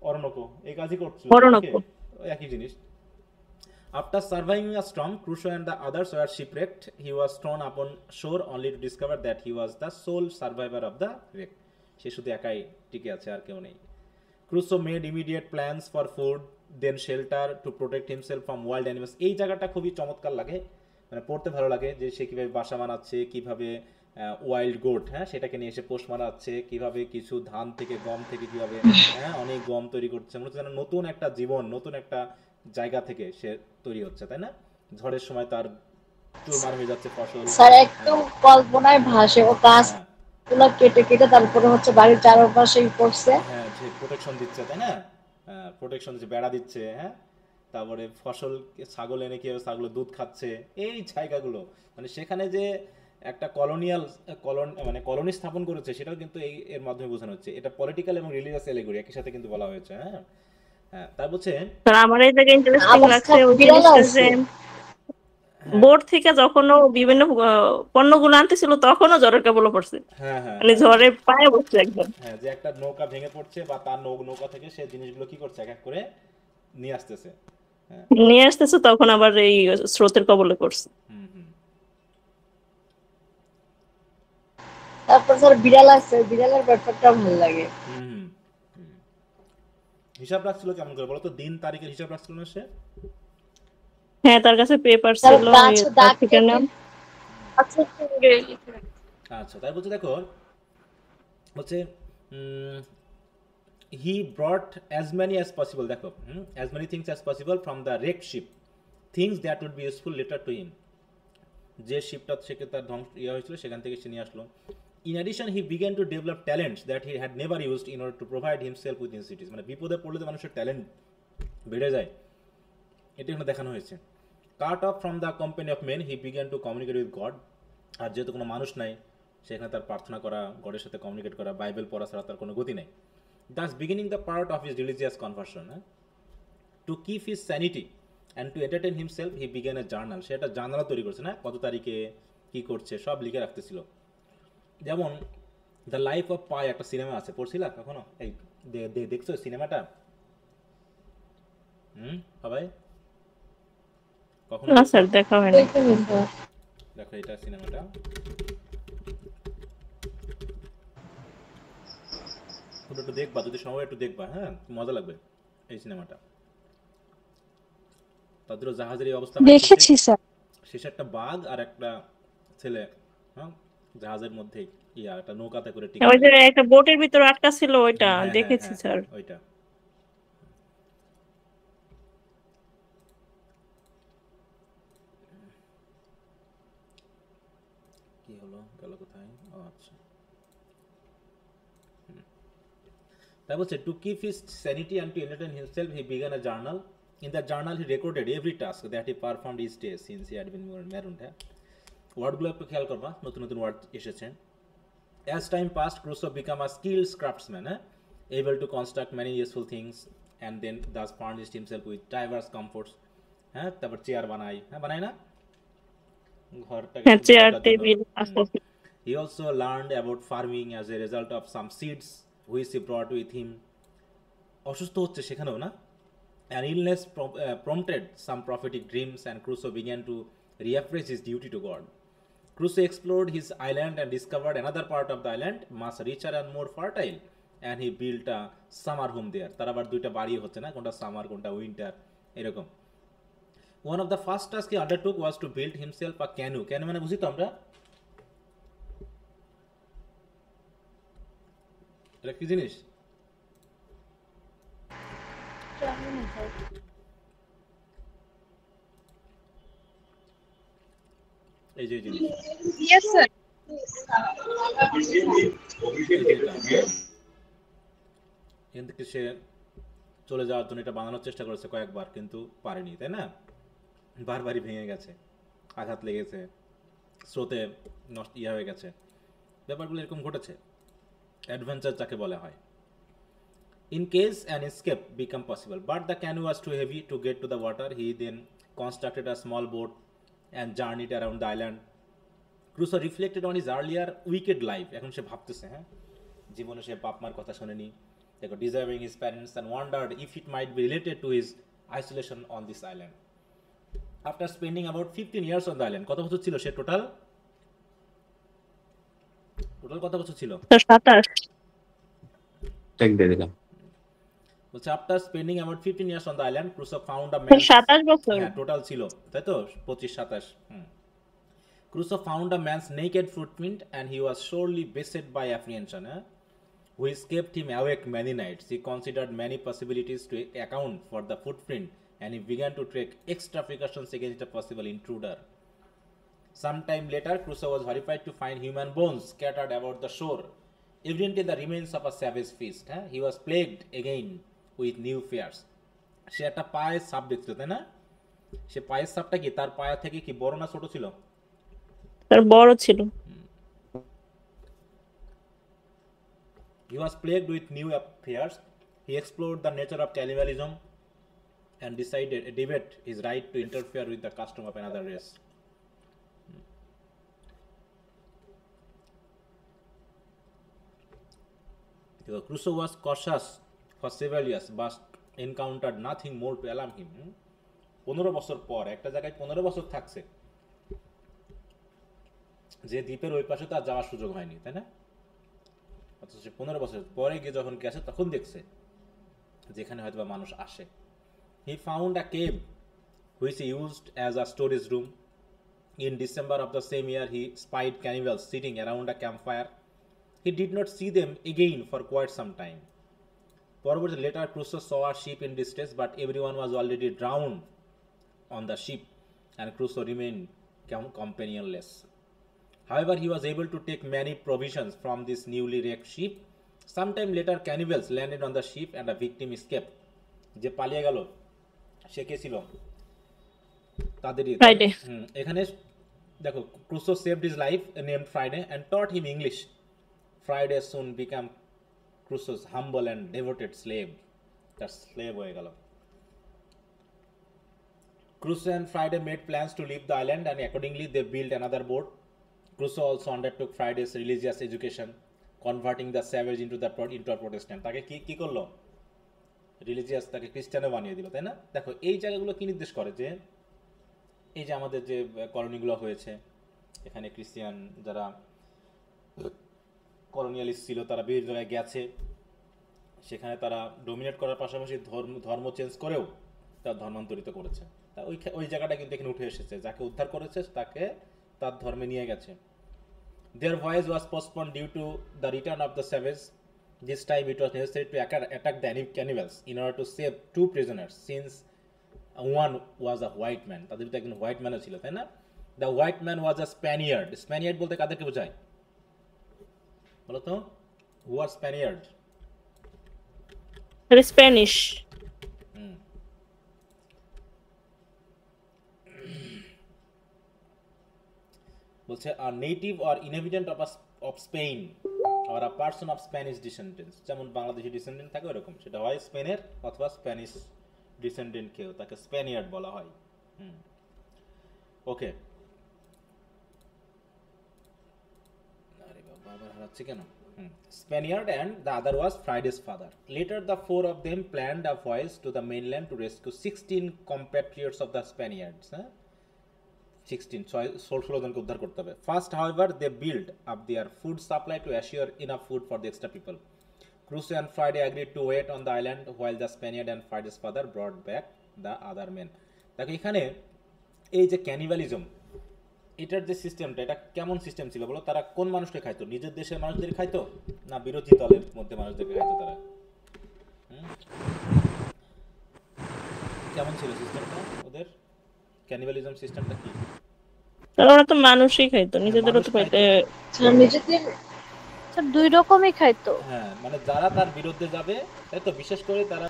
অরণকো, এই কাজই করছিল, অরণকো। ওই একই জিনিস। After surviving a storm, Crusoe and the others were shipwrecked. He was thrown upon shore only to discover that he was the sole survivor of the wreck. সে শুধু একাই টিকে আছে, আর কেউ নেই। Crusoe made immediate plans for food, then shelter to protect himself from wild animals. এই জায়গাটা খুবই চমৎকার লাগে, মানে পড়তে ভালো লাগে যে সে কিভাবে বাসা বানাচ্ছে, কিভাবে ওয়াইল্ড গোট, হ্যাঁ সেটাকে নিয়ে এসে পোষ মারাচ্ছে, কিভাবে কিছু ধান থেকে গম থেকে কিভাবে অনেক গম তৈরি করছে, মনে হচ্ছে যেন নতুন একটা জীবন, নতুন একটা জায়গা থেকে সে তৈরি হচ্ছে, তাই না? ঝড়ের সময় তার চুরমার হয়ে যাচ্ছে ফসল। স্যার একদম কল্পনায় ভাসে, ও গাছগুলো কেটে কেটে তারপরে হচ্ছে বাড়ির চারপাশে করছে। হ্যাঁ, যে প্রোটেকশন দিচ্ছে, তাই না? প্রোটেকশন দিচ্ছে, বেড়া দিচ্ছে, হ্যাঁ, তারপরে ফসল, ছাগল এনে কিভাবে ছাগলের দুধ খাচ্ছে, এই জায়গাগুলো, মানে সেখানে যে একটা মানে কলোনি স্থাপন করেছে, সেটাও কিন্তু এই এর মাধ্যমে বোঝানো হচ্ছে। এটা পলিটিক্যাল এবং রিলিজিয়াস এলিগরি একই সাথে কিন্তু বলা হয়েছে। হ্যাঁ হ্যাঁ, তার বলছে স্যার আমার এই জায়গায় ইন্টারেস্টিং আবার লাগছে ওই বিড়াল জিনিসটা আছে। যে বোর্ড থেকে যখন ও বিভিন্ন পণ্যগুলো আনতেছিল তখনও জ্বরের কেবল পড়ছে, হ্যাঁ হ্যাঁ মানে ঝড়ে পায়ে বসছে একদম। হ্যাঁ, যে একটা নৌকা ভেঙে পড়ছে বা তার নৌকা থেকে সে জিনিসগুলো কি করছে, এক এক করে নিয়ে আসতেছে। হ্যাঁ, নিয়ে আসতেছে, তখন আবার এই স্রোতের কবলে পড়ছে। হুম হুম। তারপর স্যার বিড়াল আছে, বিড়ালের ব্যাপারটা ভালো লাগে। হুম হুম হুম। হিসাব রাখছিল কেমন করে বলো তো, দিন তারিখের হিসাব রাখছিল না সে? হ্যাঁ, তার কাছে পেপার স্যার ছিল, গাছ তার দাগ থেকে কেটে নাম। আচ্ছা, তাই বলছে দেখো, হচ্ছে he brought as many as possible, দেখো as many things as possible from the wreck ship, things that would be useful later to him. যে শিপটা থেকে তার ধ্বংস হয়েছিল সেখান থেকে সে নিয়ে আসলো। In addition he began to develop talents that he had never used in order to provide himself with necessities, মানে বিপদে পড়লে তো মানুষের ট্যালেন্ট বেড়ে যায়, এটা এখানে দেখানো হয়েছে। Cut off from the company of men he began to communicate with God, আর যেহেতু কোনো মানুষ নাই সেখানে তার প্রার্থনা করা, গডের সাথে কমিউনিকেট করা, বাইবেল পড়া ছাড়া তার কোনো গতি নেই। Thus beginning the part of his religious conversion. To keep his sanity and to entertain himself he began a journal, সে একটা জার্নাল তৈরি করছে, না কত তারিখে কী করছে সব লিখে রাখতেছিল। যেমন দ্য লাইফ অফ পাই একটা সিনেমা আছে, পড়ছিলা কখনো? এই দেখছো সিনেমাটা? সবাই কখনো না দেখছো? স্যার, দেখা হয় না। দেখো এটা সিনেমাটা, তোমরা একটু দেখবা, যদি সময় একটু দেখবা, হ্যাঁ মজা লাগবে এই সিনেমাটা। তাদেরও জাহাজের এই অবস্থা, দেখেছি স্যার। শেষে একটা বাঘ আর একটা ছেলে, হ্যাঁ, জাহাজের মধ্যে একটা নৌকাতে করে টিকে ওই যে থাকে। একটা বোটের ভিতরে আটকা ছিল, ওইটা হ্যাঁ হ্যাঁ দেখেছি হ্যাঁ, স্যার। ওইটা। কি হলো, গেল কোথায়? ও আচ্ছা, তাই বলছে to keep his sanity and to entertain himself he began a journal. In the journal he recorded every task that he performed each day since he had been marooned. হ্যাঁ, ওয়ার্ডগুলো একটু খেয়াল করবা, নতুন নতুন ওয়ার্ড এসেছে। As time passed, Crusoe became a skilled craftsman, able to construct many useful things, and then thus furnished himself with diverse comforts. হ্যাঁ, তারপর চেয়ার বানাই, হ্যাঁ বানাই না, ঘরটাকে হ্যাঁ, সুন্দর চেয়ার করার জন্য। টেবিল আসবাব। He also learned about farming as a result of some seeds which he brought with him. অসুস্থ হচ্ছে সেখানেও না, an illness prompted some prophetic dreams, and Crusoe began to reappraise his duty to God. Crusoe explored his island and discovered another part of the island much richer and more fertile, and he built a summer home there. তার আবার দুইটা বাড়ি হচ্ছে না, কোনটা summer কোনটা winter এরকম। One of the first tasks he undertook was to build himself a canoe. Canoe মানে বুঝি তো আমরা, এটা কি জিনিস? এই যে জিনিস, ইয়েস স্যার। এখান থেকে সে চলে যাওয়ার জন্য এটা বানানোর চেষ্টা করেছে কয়েকবার, কিন্তু পারেনি, তাই না? বারবারই ভেঙে গেছে, আঘাত লেগেছে, স্রোতে নষ্ট হয়ে গেছে, ব্যাপারগুলো এরকম ঘটেছে। অ্যাডভেঞ্চার যাকে বলা হয়। In case an escape become possible, but the canoe was too heavy to get to the water. He then constructed a small boat and journeyed around the island. Crusoe reflected on his earlier wicked life. এখন সে ভাবতেছে, হ্যাঁ, জীবনে সে বাপ মার কথা শোনেনি, দেখো, deserving his parents, and wondered if it might be related to his isolation on this island. After spending about 15 years on the island, কত বছর ছিল সে টোটাল কত বছর ছিল? 27 চেক দিয়ে দিলাম। বলছে after spending about 15 years on the island, Crusoe found a man's 27 বছর। হ্যাঁ টোটাল ছিল, তাই তো, 25-27। Crusoe found a man's naked footprint and he was sorely beset by apprehension, which kept him awake many nights. He considered many possibilities to account for the footprint and he began to take extra precautions against a possible intruder. Sometime later, Crusoe was horrified to find human bones scattered about the shore, evidently the remains of a savage feast. He was plagued again with new fears. সে একটা পায়ের সাপ দেখছিল, তাই না? সে পায়ের সাপটা কি তার পায়া থেকে কি বড় না ছোট ছিল? তার বড় ছিল। He was plagued with new fears. He explored the nature of cannibalism and debated his right to interfere with the custom of another race. Crusoe was cautious for several years but encountered nothing more to alarm him. 15 বছর পর একটা জায়গায় 15 বছর থাকছে, যে দ্বীপের ওই পাশে তার যাওয়ার সুযোগ হয়নি, তাই না? অথচ সে 15 বছর পরে গিয়ে যখন গেছে তখন দেখছে যেখানে হয়তো মানুষ আসে। He found a cave which he used as a storage room. In December of the same year, he spied cannibals sitting around a campfire. He did not see them again for quite some time. Forward later, Crusoe saw a ship in distress, but everyone was already drowned on the ship, and Crusoe remained companionless. However, he was able to take many provisions from this newly wrecked ship. Sometime later, cannibals landed on the ship and a victim escaped. যে পালিয়ে গেল সে কে ছিল? তাদেরই। Friday. এখানে দেখো, Crusoe saved his life, named Friday, and taught him English. Friday soon became Crusoe's humble and devoted slave. তার slave হয়ে গেল। Crusoe and Friday made plans to leave the island and accordingly they built another boat. Crusoe also undertook Friday's religious education, converting the savage into a Protestant. তাকে কি করলো? Religious, তাকে খ্রিস্টানে বানিয়ে দিল, তাই না? দেখো, এই জায়গাগুলো কি নির্দেশ করে যে এই যে আমাদের যে কলোনিগুলো হয়েছে এখানে খ্রিস্টান যারা কলোনিয়ালিস্ট ছিল তারা বিভিন্ন জায়গায় গেছে, সেখানে তারা ডোমিনেট করার পাশাপাশি ধর্ম চেঞ্জ করেও তার ধর্মান্তরিত করেছে। তা ওই জায়গাটা কিন্তু এখানে উঠে এসেছে, যাকে উদ্ধার করেছে তাকে তার ধর্মে নিয়ে গেছে। Their voyage was postponed due to the return of the savage. This time it was necessary to attack the cannibals in order to save 2 prisoners, since one was a white man. তাদের তো একজন white ম্যানও ছিল, তাই না? The white man was a Spaniard. Spaniard বলতে কাদেরকে বোঝায় বলো তো? Who are Spaniard? স্প্যানিশ। বলছে a native or inhabitant of Spain or a person of Spanish descendants. যেমন বাংলাদেশি ডিসেন্ডেন্ট থাকে ওরকম, সেটা হয় স্পেনের অথবা স্প্যানিশ ডিসেন্ডেন্ট কেউ, তাকে স্প্যানিয়ার্ড বলা হয়। ওকে, আরে বাবা আবার হারাচ্ছে কেন? Spaniard and the other was Friday's father. Later the 4 of them planned a voyage to the mainland to rescue 16 compatriots of the Spaniards. 16 জনকে উদ্ধার করতে হবে। First, however, they built up their food supply to assure enough food for the extra people. Crusoe and Friday agreed to wait on the island while the Spaniard and Friday's father brought back the other men. দেখো এখানে এই যে cannibalism, এটার যে সিস্টেমটা, এটা কেমন system ছিল বলো? তারা কোন মানুষকে খাইতো? নিজের দেশের মানুষদের খাইতো না বিরোধী দলের মধ্যে মানুষদেরকে খাইতো তারা? কেমন ছিল সিস্টেমটা ওদের? ক্যানিবালিজম সিস্টেমটা কি? ওরা তো মানুষই খাইতো, নিজেদেরও তো খাইতো, নিজেদের দুই রকমই খাইতো। হ্যাঁ, মানে যারা তার বিরুদ্ধে যাবে, তাই তো, বিশেষ করে তারা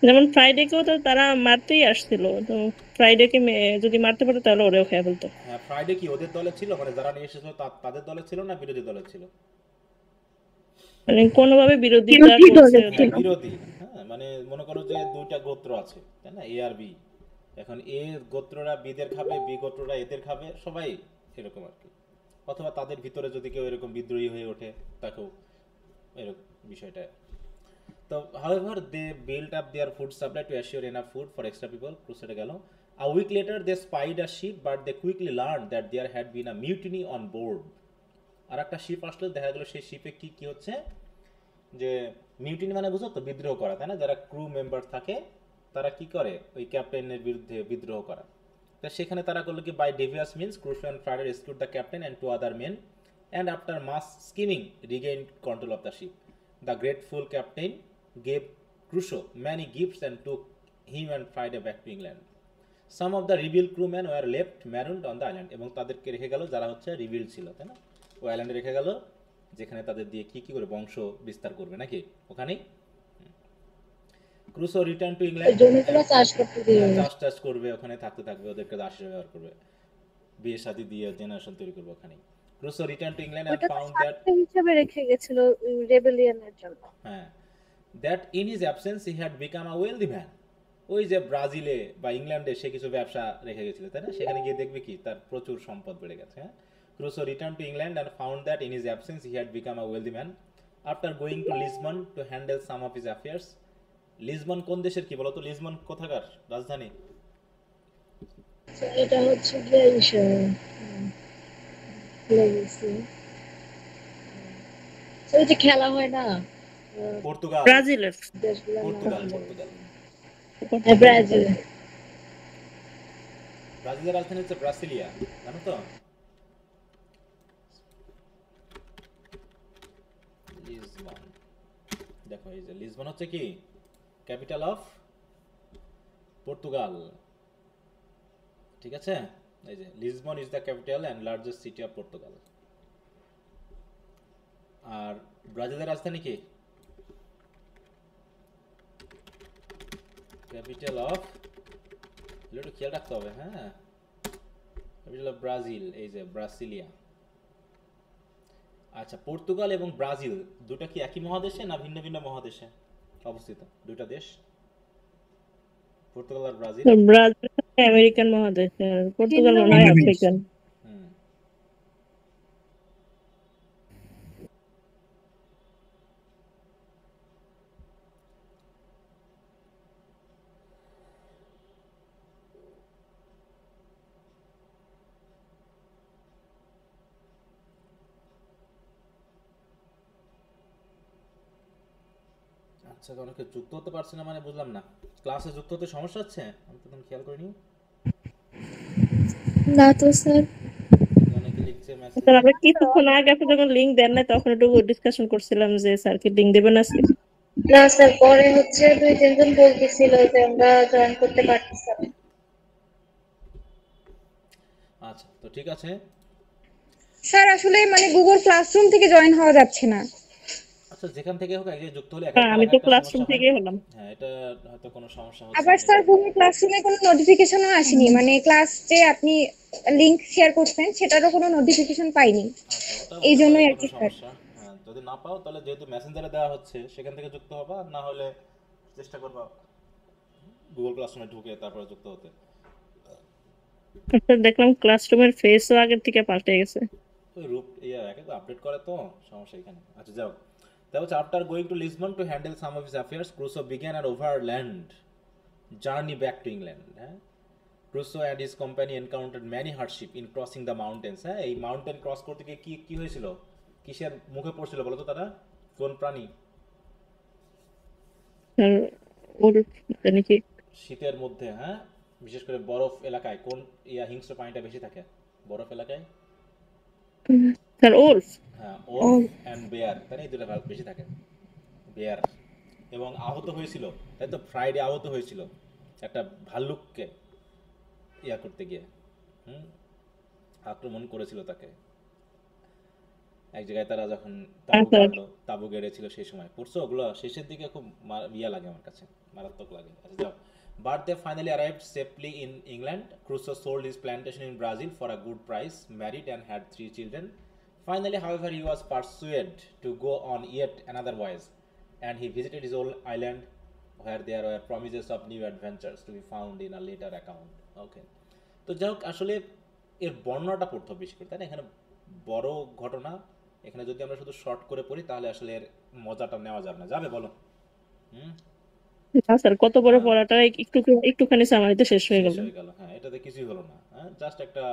যেমন ফ্রাইডেকেও তো তারা মারতেই আসছিল, তো ফ্রাইডেকে যদি মারতে পারতো তাহলে ওরেও খেয়ে ফেলতো। হ্যাঁ, ফ্রাইডে কি ওদের দলে ছিল? মানে যারা নিয়ে এসেছিল তাদের দলে ছিল না বিরোধী দলে ছিল? মানে কোনোভাবে বিরোধিতা বিরোধী করছে দলের হ্যাঁ ছিল। বিরোধী, হ্যাঁ মানে মনে করো যে দুইটা গোত্র আছে তাই না, এ আর বি, এখন এ গোত্ররা বিদের খাবে, বি গোত্ররা এদের খাবে, সবাই এরকম আর কি, অথবা তাদের ভিতরে যদি কেউ এরকম বিদ্রোহী হয়ে ওঠে তাকেও এরকম বিষয়টা। তো however they built up their food supply to assure enough food for extra people, ক্রুসেডে গেল। A week later they spied a ship but they quickly learned that there had been a mutiny on board। আর একটা sheep আসলে দেখা গেল সেই শিপে কি কি হচ্ছে, যে মিউটিনি মানে বুঝো তো বিদ্রোহ করা তাই না, যারা ক্রু মেম্বার থাকে তারা কি করে ওই ক্যাপ্টেনের বিরুদ্ধে বিদ্রোহ করা। তা সেখানে তারা করলো কি, by devious means Crusoe and Friday rescued the captain and two other men and after much scheming regained control of the ship. The grateful captain gave Crusoe many gifts and took him and Friday back to England. Some of the রিভিল crewmen were left marooned on the island, এবং তাদেরকে রেখে গেল যারা হচ্ছে reveal ছিল তাই না, ওই আইল্যান্ডে রেখে গেল, যেখানে তাদের দিয়ে কি কি করে বংশ বিস্তার করবে নাকি ওখানেই। ক্রুসো রিটার্ন টু ইংল্যান্ড, জমিগুলো চাষ করতে দিয়ে চাষ টাস করবে ওখানে, থাকতে থাকবে, ওদেরকে দাস হিসেবে ব্যবহার করবে, বিয়ে শাদী দিয়ে জেনারেশন তৈরি করবে ওখানেই। Crusoe return to England and ওটা তো ফাউন্ড দ্যাট, স্বার্থ হিসেবে রেখে গেছিল রেবেলিয়নের জন্য। হ্যাঁ that in his absence he had become a wealthy man. ওই যে ব্রাজিলে বা ইংল্যান্ডে সে কিছু ব্যবসা রেখে গেছিল তাই না, সেখানে গিয়ে দেখবে কি তার প্রচুর সম্পদ বেড়ে গেছে। হ্যাঁ, Crusoe return to England and found that in his absence he had become a wealthy man after going to Lisbon to handle some of his affairs. Lisbon কোন দেশের কি বলতো, লিসবন কোথাকার রাজধানী? এটা হচ্ছে গিয়ে ভুলে গেছি। ওই যে খেলা হয় না পর্তুগাল, ব্রাজিলের। দেশগুলোর নাম পর্তুগাল, ভুলে পর্তুগাল। গেছি। হ্যাঁ, ব্রাজিল। ব্রাজিলের রাজধানী হচ্ছে ব্রাসিলিয়া, জানো তো? লিসবন, দেখো এই যে লিসবন হচ্ছে কি ক্যাপিটাল অফ পর্তুগাল, ঠিক আছে? এই যে Lisbon is the capital and largest city of Portugal. আর ব্রাজিলের রাজধানী কি? ক্যাপিটাল অফ, একটু খেয়াল রাখতে হবে, হ্যাঁ, ক্যাপিটাল অফ ব্রাজিল, এই যে ব্রাসিলিয়া। আচ্ছা, পর্তুগাল এবং ব্রাজিল দুটো কি একই মহাদেশে না ভিন্ন ভিন্ন মহাদেশে অবস্থিত দুইটা দেশ? পর্তুগাল আর ব্রাজিল। ব্রাজিল আমেরিকান মহাদেশ, আর পর্তুগাল মনে হয় আফ্রিকান। হুম, আচ্ছা, অনেকে যুক্ত হতে পারছে না মানে বুঝলাম না, ক্লাসে যুক্ত হতে সমস্যা হচ্ছে? আমি তো তখন খেয়াল করিনি। না তো স্যার। অনেকে লিখছে মেসেজ। স্যার আমরা কিছুক্ষণ আগে আপনি যখন লিংক দেন না তখন একটু ডিসকাশন করছিলাম যে স্যারকে লিংক দেবেন আজকে। না স্যার, পরে হচ্ছে 2-3 জন বলতেছিল যে আমরা জয়েন করতে পারতেছি না। আচ্ছা, তো ঠিক আছে। স্যার আসলে মানে গুগল ক্লাসরুম থেকে জয়েন হওয়া যাচ্ছে না। আচ্ছা, যেখান থেকে হোক আগে যুক্ত হলে হ্যাঁ, আমি তো ক্লাসরুম থেকেই হলাম। হ্যাঁ, এটা হয়তো কোনো সমস্যা হচ্ছে। আবার স্যার গুগল ক্লাসরুমে কোনো নোটিফিকেশনও আসেনি, মানে ক্লাস যে আপনি লিংক শেয়ার করছেন সেটারও কোনো নোটিফিকেশন পাইনি। আচ্ছা, ওটা এই জন্যই আর কোনো কি স্যার। সমস্যা। হ্যাঁ, যদি না পাও তাহলে যেহেতু মেসেঞ্জারে দেওয়া হচ্ছে সেখান থেকে যুক্ত হবা, আর না হলে চেষ্টা করবা গুগল ক্লাসরুমে ঢুকে তারপরে যুক্ত হতে। স্যার দেখলাম ক্লাসরুমের ফেসও আগের থেকে পাল্টে গেছে। ওই রূপ একে তো আপডেট করে তো সমস্যা এখানে। আচ্ছা, যাও। That was after going to Lisbon to handle some of his affairs, Crusoe began an overland journey back to England. Crusoe and his company encountered many hardship in crossing the mountains. এই mountain cross করতে গিয়ে কি কি হয়েছিল, কিসের মুখে পড়ছিল বলো তো তারা? কোন প্রাণী? স্যার ওর জানি কি শীতের মধ্যে, হ্যাঁ, বিশেষ করে বরফ এলাকায় কোন হিংস্র প্রাণীটা বেশি থাকে বরফ এলাকায়? Sir wolf. হ্যাঁ, ওলফ অ্যান্ড বেয়ার, তাই না? এই দুটো বেশি থাকে, বেয়ার। এবং আহত হয়েছিল, তাই তো, ফ্রাইডে আহত হয়েছিল একটা ভাল্লুককে করতে গিয়ে, আক্রমণ করেছিল তাকে এক জায়গায়। তারা যখন তাবু গেড়েছিল সেই সময় পড়ছো ওগুলো, শেষের দিকে খুব লাগে আমার কাছে, মারাত্মক লাগে। আচ্ছা, যাও। But they finally arrived safely in England. Crusoe sold his plantation in Brazil for a good price, married and had 3 children. Finally, however, he was persuaded to go on yet another voyage, and he visited his old island, where there were promises of new adventures to be found in a later account. Okay. তো যাই হোক, আসলে এর বর্ণনাটা পড়তে হবে বেশি করে, তাই না? এখানে বড় ঘটনা, এখানে যদি আমরা শুধু শর্ট করে পড়ি তাহলে আসলে এর মজাটা নেওয়া যাবে না। যাবে বলো? না স্যার, কত বড় পড়াটা একটুখানি সামারিতে শেষ হয়ে শেষ গেল। হয়ে গেল। হ্যাঁ, এটাতে কিছুই হলো না। হ্যাঁ, জাস্ট একটা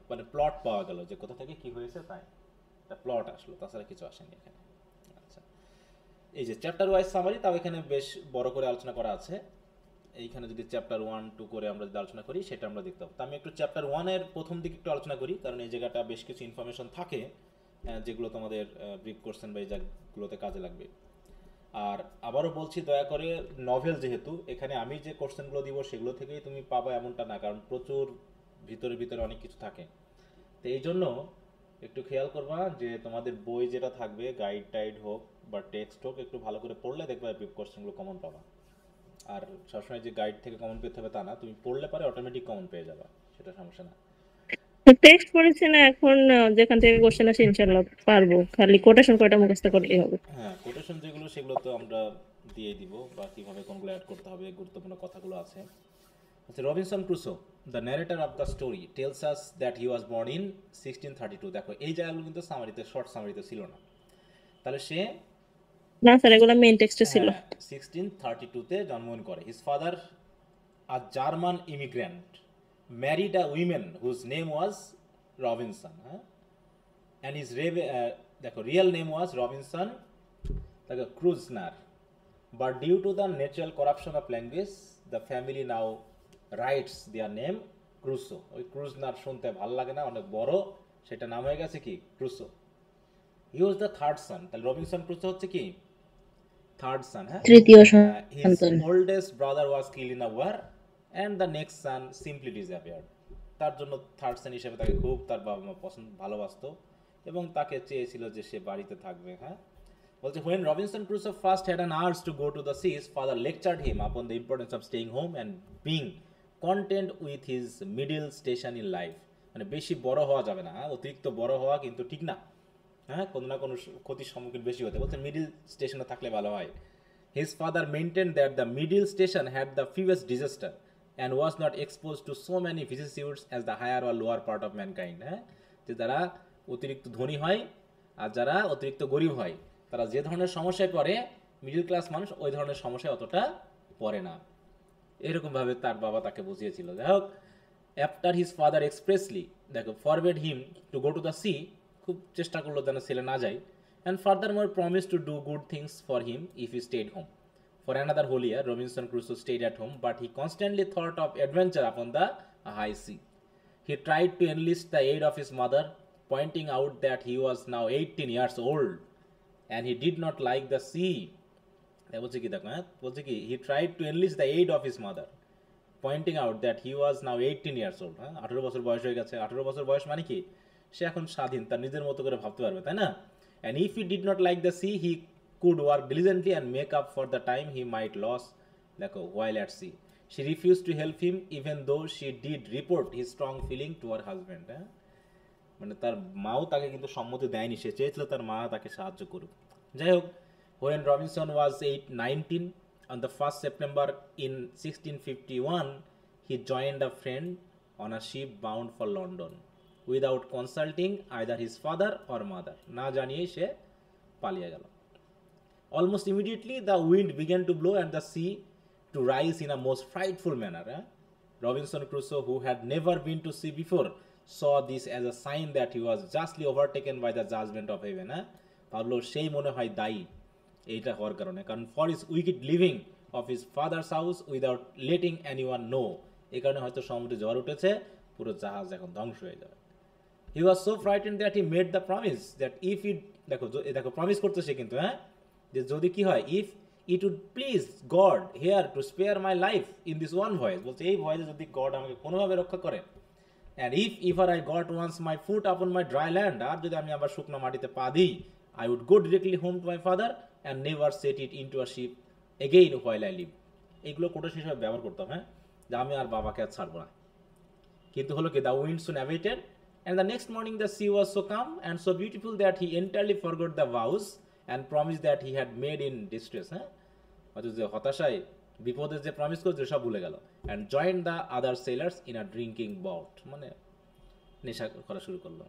মানে প্লট পাওয়া গেল যে কোথা থেকে কি হয়েছে, তাই একটা প্লট আসলো, তাছাড়া কিছু আসেনি এখানে। আচ্ছা, এই যে চ্যাপ্টার ওয়াইজ সামারি, তাও এখানে বেশ বড় করে আলোচনা করা আছে। এইখানে যদি চ্যাপ্টার 1, 2 করে আমরা যদি আলোচনা করি সেটা আমরা দেখতে পাবো। তো আমি একটু চ্যাপ্টার 1 এর প্রথম দিকে একটু আলোচনা করি, কারণ এই জায়গাটা বেশ কিছু ইনফরমেশন থাকে যেগুলো তোমাদের ব্রিফ কোশ্চেন বা এই জায়গাগুলোতে কাজে লাগবে। আর আবারও বলছি, দয়া করে নভেল যেহেতু, এখানে আমি যে কোশ্চেনগুলো দিব সেগুলো থেকেই তুমি পাবা এমনটা না, কারণ প্রচুর ভিতরে অনেক কিছু থাকে। তো এই জন্য একটু খেয়াল করবা যে তোমাদের বই যেটা থাকবে, গাইড টাইড হোক বা টেক্সট হোক, একটু ভালো করে পড়লে দেখবে ব্রিফ কোশ্চেনগুলো কমন পাবা। আর সবসময় যে গাইড থেকে কমন পেতে হবে তা না, তুমি পড়লে পারে অটোমেটিক কমন পেয়ে যাবা, সেটা সমস্যা না। টেক্সট পড়েছি না এখন, যেখান থেকে কোশ্চেন আসে ইনশাআল্লাহ পারবো, খালি কোটেশন কয়টা মুখস্থ করলেই হবে। হ্যাঁ, কোটেশন যেগুলো সেগুলো তো আমরা দিয়ে দিব, বা কীভাবে কোনগুলো অ্যাড করতে হবে, গুরুত্বপূর্ণ কথাগুলো আছে। আচ্ছা, Robinson Crusoe, the narrator of the story, tells us that he was born in 1632। দেখো, এই জায়গাগুলো কিন্তু সামারিতে, শর্ট সামারিতে ছিল না। তাহলে সে, না স্যার, এগুলো মেইন টেক্সটে ছিল। 1632-তে জন্মগ্রহণ করে। His father, a German immigrant, married a women whose name was Robinson. হ্যাঁ, অ্যান্ড হিজ দেখো রিয়েল নেম ওয়াজ রবিনসন দেখো Kreutznaer. But due to the natural corruption of language, the family now writes their name Crusoe. ওই Kreutznaer শুনতে ভালো লাগে না, অনেক বড়, সেটা নাম হয়ে গেছে কি, Crusoe. He was the third son. তাহলে রবিনসন ক্রুসো হচ্ছে কি, থার্ড সান। হ্যাঁ, তৃতীয় his সন্তান। oldest brother was killed in a war and the next son simply disappeared. তার জন্য থার্ড সান হিসেবে তাকে খুব তার বাবা মা ভালোবাসতো এবং তাকে চেয়েছিল যে সে বাড়িতে থাকবে। হ্যাঁ, বলছে when Robinson Crusoe first had an urge to go to the sea, his father lectured him upon the importance of staying home and being content with his middle station in life. মানে বেশি বড় হওয়া যাবে না, অতিরিক্ত বড় হওয়া কিন্তু ঠিক না। হ্যাঁ, কোনো না কোনো ক্ষতির সম্মুখীন বেশি হতে, বলছে মিডিল স্টেশনে থাকলে ভালো হয়। His father maintain that the middle station had the fewest disaster and was not expose to so many vicissitudes as the higher or lower part of mankind. হ্যাঁ, যে যারা অতিরিক্ত ধনী হয় আর যারা অতিরিক্ত গরিব হয়, তারা যে ধরনের সমস্যায় পড়ে, মিডিল ক্লাস মানুষ ওই ধরনের সমস্যায় অতটা পড়ে না। এরকমভাবে তার বাবা তাকে বুঝিয়েছিল। যাই হোক, আফটার হিজ ফাদার এক্সপ্রেসলি দেখো forbade him to go to the sea, খুব চেষ্টা করলো যেন ছেলে না যায়, and furthermore promise to do good things for him if he stayed home. For another whole year Robinson Crusoe stayed at home, but he constantly thought of adventure upon the high sea. He tried to enlist the aid of his mother, pointing out that he was now 18 years old and he did not like the sea. বলছে কি দেখো, হ্যাঁ বলছে কি, he tried to enlist the aid of his mother, pointing out that he was now 18 years old. হ্যাঁ, 18 বছর বয়স হয়ে গেছে। 18 বছর বয়স মানে কি, সে এখন স্বাধীন, তার নিজের মতো করে ভাবতে পারবে, তাই না? And if he did not like the sea, he could work diligently and make up for the time he might lose দেখো while at sea. She refused to help him even though she did report his strong feeling to her husband. হ্যাঁ, মানে তার মাও তাকে কিন্তু সম্মতি দেয়নি, সে চেয়েছিল তার মা তাকে সাহায্য করুক। যাই হোক, when Robinson was 19 on the 1st September in 1651, he joined a friend on a ship bound for London without consulting either his father or mother. না জানিয়ে সে পালিয়ে গেল। Almost immediately the wind began to blow and the sea to rise in a most frightful manner. Robinson Crusoe, who had never been to sea before, saw this as a sign that he was justly overtaken by the judgment of heaven. ভাবলো সেই মনে হয় দায়ী এইটা হওয়ার কারণে, কারণ for is wicked living of his father's house without letting anyone know, এই কারণে হয়তো সমুদ্রে ঝড় উঠেছে, পুরো জাহাজ এখন ধ্বংস হয়ে যাবে। He was so frightened that he made the promise that if it দেখো প্রমিস করতেছে কিন্তু, হ্যাঁ, যে যদি কি হয়, if it would please God here to spare my life in this one voyage, বলছে এই ভয়েসে যদি গড আমাকে কোনোভাবে রক্ষা করে, and if ever I got once my foot upon my dry land, আর যদি আমি আবার শুকনো মাটিতে পা দিই, I would go directly home to my father and never set it into a ship again while I live. এইগুলো quotation হিসেবে ব্যবহার করতাম, হ্যাঁ, যে আমি আর বাবাকে আর ছাড়বো না। কিন্তু হলো কি, the wind soon abated And the next morning the sea was so calm and so beautiful that he entirely forgot the vows and promise that he had made in distress. হ্যাঁ, অথচ যে হতাশায় বিপদে যে প্রমিস করেছিল সব ভুলে গেল, and joined the other sailors in a drinking bout, মানে নেশা করা শুরু করলো।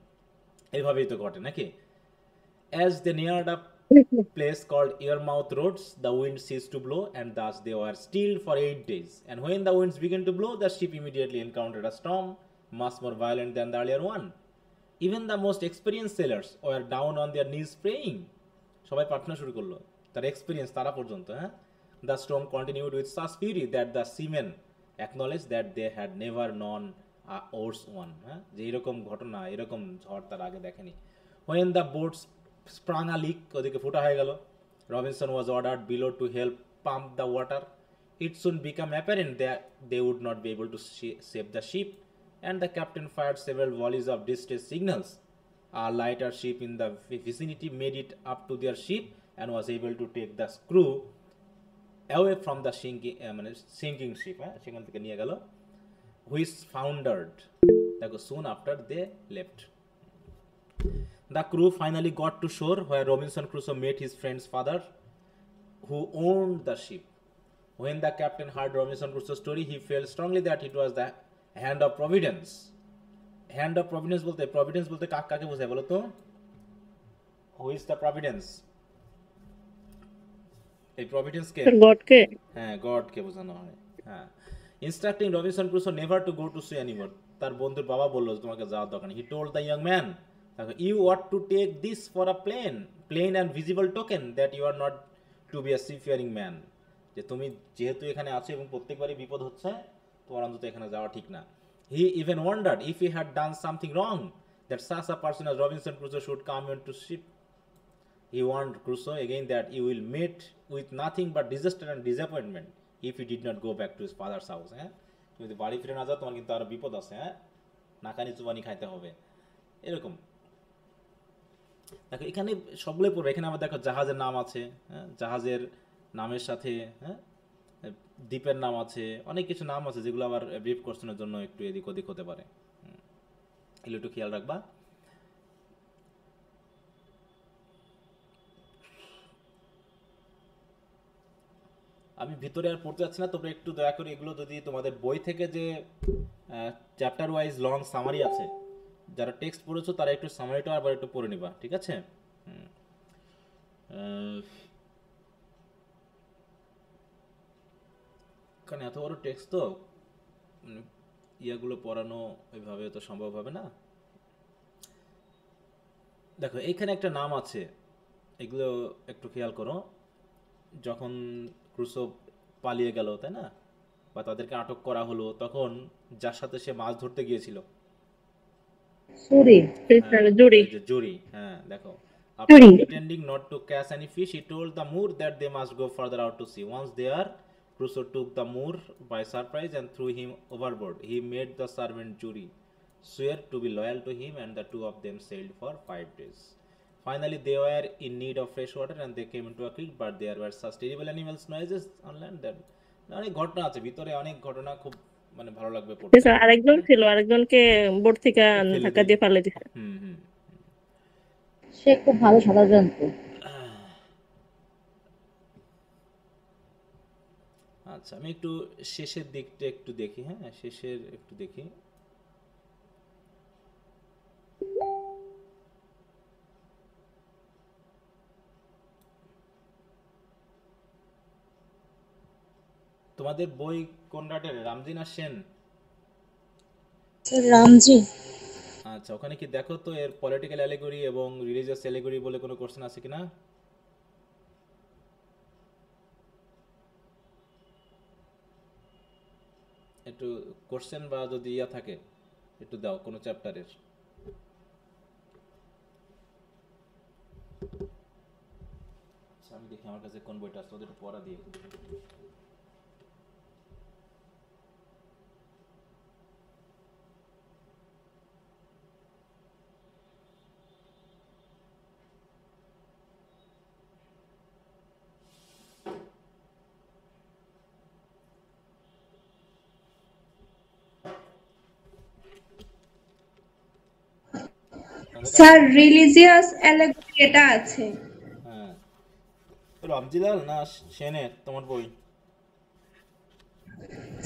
এইভাবেই তো ঘটে নাকি? As they neared a place called Earmouth Roads, the wind ceased to blow, and thus they were still for 8 days. And when the winds began to blow, the ship immediately encountered a storm much more violent than the earlier one. Even the most experienced sailors were down on their knees praying. সবাই প্রার্থনা শুরু করলো, তার experience তারা পর্যন্ত। হ্যাঁ, the storm continued with such fury that the seamen acknowledged that they had never known a worse one. হ্যাঁ, যে এরকম ঘটনা, এরকম ঝড় তার আগে দেখেনি। When the boats sprung a leak, ওদিকে ফুটা হয়ে গেল, Robinson was ordered below to help pump the water. It soon became apparent that they would not be able to save the ship, and the captain fired several volleys of distress signals. A lighter ship in the vicinity made it up to their ship and was able to take the crew away from the sinking ship. সেখান থেকে নিয়ে গেল, which foundered. দেখো, soon after they left. The crew finally got to shore, where Robinson Crusoe met his friend's father, who owned the ship. When the captain heard Robinson Crusoe's story, he felt strongly that it was the hand of Providence. Hand of Providence বলতে কাকে বোঝায় বলো তো? Who is the Providence? এই Providence কে? গডকে। হ্যাঁ, গডকে বোঝানো হয়। হ্যাঁ, instructing Robinson Crusoe never to go to sea anymore. তার বন্ধুর বাবা বলল তোমাকে যাওয়ার দরকার নেই। He told the young man, you ought to take this for a plain and visible token that you are not to be a seafaring man. যে তুমি যেহেতু এখানে আছো এবং প্রত্যেকবারই বিপদ হচ্ছে, তোমার অন্তত এখানে যাওয়া ঠিক না। He even wondered if he had done something wrong that such a person as Robinson Crusoe should come into ship. He warned Crusoe again that he will meet with nothing but disaster and disappointment if he did not go back to his father's house. হ্যাঁ, তুমি যদি বাড়ি ফিরে না যাও তোমার কিন্তু আরো বিপদ আছে। হ্যাঁ, নাকানি চুবানি খাইতে হবে, এরকম। দেখো এখানে সবগুলোই পড়বে। এখানে আবার দেখো জাহাজের নাম আছে, হ্যাঁ, জাহাজের নামের সাথে হ্যাঁ দ্বীপের নাম আছে, অনেক কিছু নাম আছে যেগুলো আবার ব্রিফ কোশ্চেনের জন্য একটু এদিক ওদিক হতে পারে, এগুলো একটু খেয়াল রাখবা। আমি ভিতরে আর পড়তে যাচ্ছি না, তোমরা একটু দয়া করে এগুলো যদি তোমাদের বই থেকে যে চ্যাপ্টার ওয়াইজ লং সামারি আছে, যারা টেক্সট পড়েছো তারা একটু সামারিটা আবার একটু পড়ে নিবা, ঠিক আছে? কারণ এত বড় টেক্সট তো ইয়াগুলো পড়ানো ওইভাবে তো সম্ভব হবে না। দেখো এইখানে একটা নাম আছে, এগুলো একটু খেয়াল করো। যখন ক্রুসো পালিয়ে গেল, তাই না, বা তাদেরকে আটক করা হলো, তখন যার সাথে সে মাছ ধরতে গিয়েছিল, জুরি, হ্যাঁ দেখো, after pretending not to catch any fish, he told the Moor that they must go further out to sea. Once there, Crusoe took the Moor by surprise and threw him overboard. He made the servant Jury swear to be loyal to him, and the two of them sailed for 5 days. Finally, they were in need of fresh water and they came into a creek, but there were such terrible animals noises on land that অনেক ঘটনা আছে ভিতরে, অনেক ঘটনা, খুব মানে ভালো লাগবে পড়তে। আরেকজন ছিল, আরেকজনকে বোট থেকে ধাক্কা দিয়ে ফেলে দিছে। সে খুব ভালো সাঁতার জানতো। আচ্ছা, আমি একটু শেষের দিকটা একটু দেখি। হ্যাঁ, শেষের একটু দেখি। তোমাদের বই কোন রাটের, রামজি না সেন? রামজি। আচ্ছা, ওখানে কি দেখো তো এর পলিটিক্যাল অ্যালিগরি এবং রিলিজিয়াস অ্যালিগরি বলে কোনো কোশ্চেন আছে কিনা? একটু কোশ্চেন বা যদি ইয়া থাকে একটু দাও কোনো চ্যাপ্টারের। আচ্ছা, আমি দেখি আমার কাছে কোন বইটা আছে, ওদের একটু পড়া দিয়ে। আমাদের স্যার রিলিজিয়াস অ্যালেগরি এটা আছে। হ্যাঁ, রামজিলাল না সেনের তোমার বই?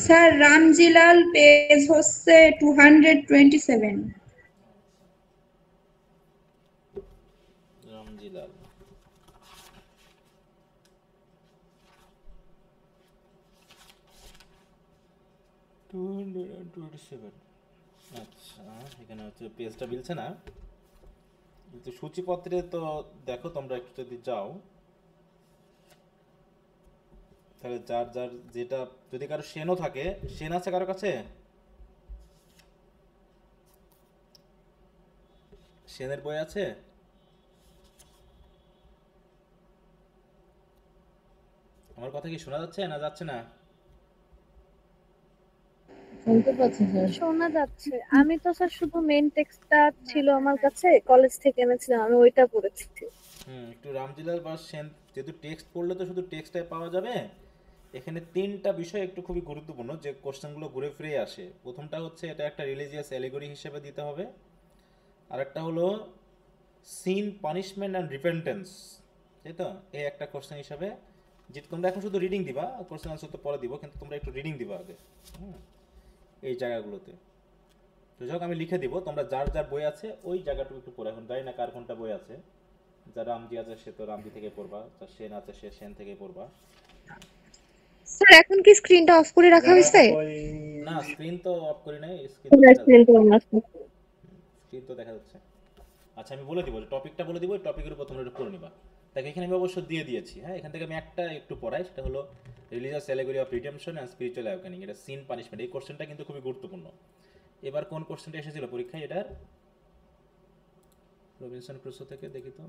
স্যার রামজিলাল পেজ হচ্ছে 227। রামজিলাল আচ্ছা, এখানে হচ্ছে পেজটা মিলছে না, কিন্তু সূচিপত্রে তো দেখো তোমরা একটু যদি যাও, তাহলে যার যার যেটা, যদি কারো সেনও থাকে, সেন আছে কারো কাছে? সেনের বই আছে? আমার কথা কি শোনা যাচ্ছে না যাচ্ছে না? শুনতে পাচ্ছি স্যার। শোনা যাচ্ছে। আমি তো স্যার শুধু মেইন টেক্সটটা ছিল আমার কাছে, কলেজ থেকে এনেছিলাম, আমি ওইটা পড়েছি। একটু রামজিলাল বা সেন, যেহেতু টেক্সট পড়লে তো শুধু টেক্সটটাই পাওয়া যাবে। এখানে তিনটা বিষয় একটু খুবই গুরুত্বপূর্ণ, যে কোশ্চেনগুলো ঘুরে ফিরে আসে। প্রথমটা হচ্ছে এটা একটা রিলিজিয়াস অ্যালিগরি হিসেবে দিতে হবে। আরেকটা হলো সিন পানিশমেন্ট অ্যান্ড রিপেন্টেন্স, তাই তো? এই একটা কোশ্চেন হিসাবে, যেটা তোমরা এখন শুধু রিডিং দিবা, কোশ্চেন আনসার তো পরে দিব, কিন্তু তোমরা একটু রিডিং দিবা আগে, হুম, এই জায়গাগুলোতে। তো যাই হোক, আমি লিখে দিব, তোমরা যার যার বই আছে ওই জায়গাটুকু একটু পড়ে, এখন জানি না কার কোনটা বই আছে। যার রামজি আছে সে তো রামজি থেকে পড়বা, যার সেন আছে সে সেন থেকে পড়বা। স্যার এখন কি স্ক্রিনটা অফ করে রাখা হয়েছে? না, স্ক্রিন তো অফ করি নাই, স্ক্রিন তো দেখা যাচ্ছে, স্ক্রিন তো দেখা যাচ্ছে। আচ্ছা, আমি বলে দিব, যে টপিকটা বলে দিব, ওই টপিকের উপর তোমরা একটু পড়ে নিবা। দেখো এখানে আমি অবশ্য দিয়ে দিয়েছি, হ্যাঁ, এখান থেকে আমি একটা একটু পড়াই, সেটা হলো religious allegory of redemption and spiritual awakening. এটা সিন পানিশমেন্ট, এই কোশ্চেনটা কিন্তু খুবই গুরুত্বপূর্ণ। এবার কোন কোশ্চেনটা এসেছিল পরীক্ষায় এটার? রবিনসন ক্রুসো থেকে দেখি তো।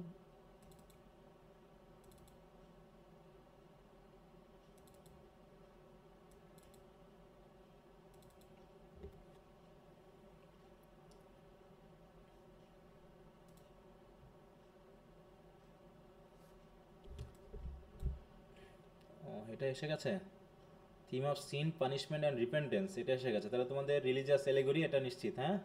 এটা এসে গেছে, theme of sin punishment and repentance, এটা এসে গেছে। তাহলে তোমাদের রিলিজিয়াস অ্যালেগরি এটা নিশ্চিত, হ্যাঁ।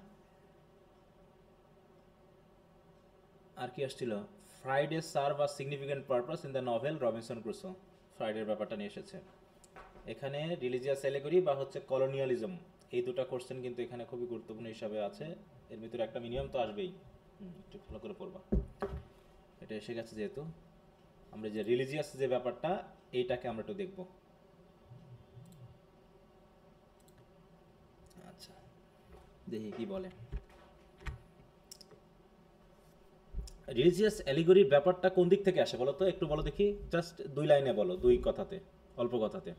আর কি আসছিল? Friday serve a significant purpose in the novel Robinson Crusoe. ফ্রাইডের ব্যাপারটা নিয়ে এসেছে এখানে। রিলিজিয়াস অ্যালেগরি বা হচ্ছে কলোনিয়ালিজম, এই দুটো কোশ্চেন কিন্তু এখানে খুবই গুরুত্বপূর্ণ হিসাবে আছে। এর ভিতরে একটা মিনিমাম তো আসবেই, একটু ভালো করে পড়বা। এটা এসে গেছে যেহেতু, আমরা যে রিলিজিয়াস যে ব্যাপারটা, এইটাকে আমরা একটু দেখব। আচ্ছা, দেখি কি বলে। রিলিজিয়াস অ্যালিগরির ব্যাপারটা কোন দিক থেকে আসে বলো তো, একটু বলো দেখি, জাস্ট 2 লাইনে বলো, 2 কথাতে, অল্প কথাতে।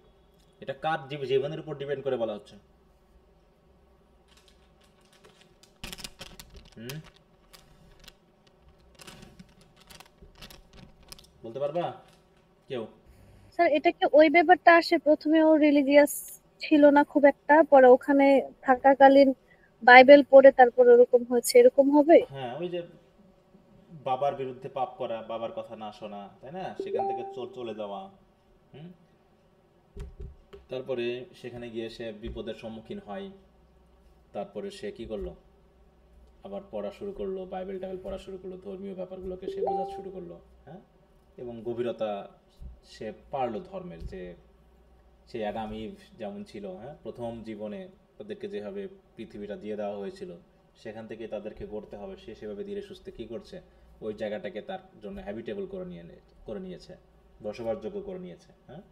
এটা কার জীবনের উপর ডিপেন্ড করে বলা হচ্ছে? বলতে পারবা কেউ? স্যার এটা কি ওই ব্যাপারটা আসে, প্রথমে ও রিলিজিয়াস ছিল না খুব একটা, পরে ওখানে থাকাকালীন বাইবেল পড়ে তারপর ওরকম হয়েছে, এরকম হবে? হ্যাঁ, ওই যে বাবার বিরুদ্ধে পাপ করা, বাবার কথা না শোনা, তাই না, সেখান থেকে চলে যাওয়া। হুম, তারপরে সেখানে গিয়ে সে বিপদের সম্মুখীন হয়। তারপরে সে কি করলো, আবার পড়া শুরু করলো, বাইবেল টাইবেল পড়া শুরু করলো, ধর্মীয় ব্যাপারগুলোকে সে বোঝা শুরু করলো, হ্যাঁ, এবং গভীরতা সে পারলো ধর্মের, যে সে অ্যাডাম ইভ যেমন ছিল, হ্যাঁ, প্রথম জীবনে তাদেরকে যেভাবে পৃথিবীটা দিয়ে দেওয়া হয়েছিল, সেখান থেকে তাদেরকে গড়তে হবে, সে সেভাবে ধীরে সুস্থে কী করছে, ওই জায়গাটাকে তার জন্য হ্যাবিটেবল করে নিয়েছে, বসবাসযোগ্য করে নিয়েছে, হ্যাঁ।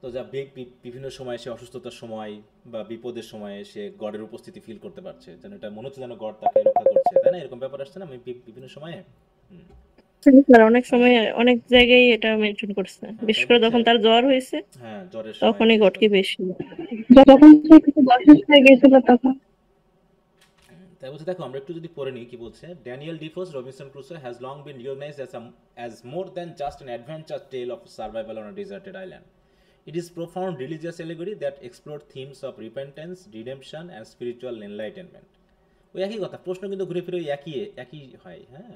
তো যা বিভিন্ন সময় সে অসুস্থতার সময় বা বিপদের সময়ে সে গডের উপস্থিতি ফিল করতে পারছে, যেন এটা মনে হচ্ছে যেন গড তাকে রক্ষা করছে, তাই না, এরকম ব্যাপার আসছে না বিভিন্ন সময়ে। স্যার অনেক সময় অনেক জায়গায় এটা মেনশন করছে, বিশেষ করে যখন তার জ্বর হয়েছে, হ্যাঁ, জ্বরের তখনই গডকে বেশি। যখন সে একটু বয়স হয়ে গেছিল তখন। তাই বলছে, দেখো আমরা একটু যদি পড়ে নিই কি বলছে। Daniel Defoe's Robinson Crusoe has long been recognized as more than just an adventure tale of survival on a deserted island. It is profound religious allegory that explore themes of repentance, redemption and spiritual enlightenment. ওই একই কথা, প্রশ্ন কিন্তু ঘুরে ফিরে একই হয়, হ্যাঁ।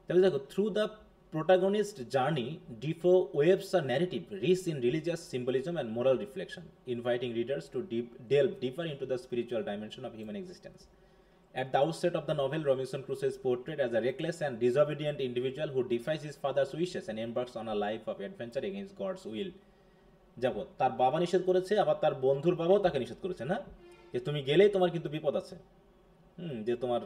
তাহলে দেখো, through the protagonist journey, Defoe waves a narrative rich in religious symbolism and moral reflection, inviting readers to delve deeper into the spiritual dimension of human existence. At the outset of the novel, Robinson Crusoe is portrayed as a reckless and disobedient individual who defies his father's wishes and embarks on a life of adventure against God's will. যাবো তার বাবা নিষেধ করেছে, আবার তার বন্ধুর বাবাও তাকে নিষেধ করেছে না, যে তুমি গেলেই তোমার কিন্তু বিপদ আছে, যে তোমার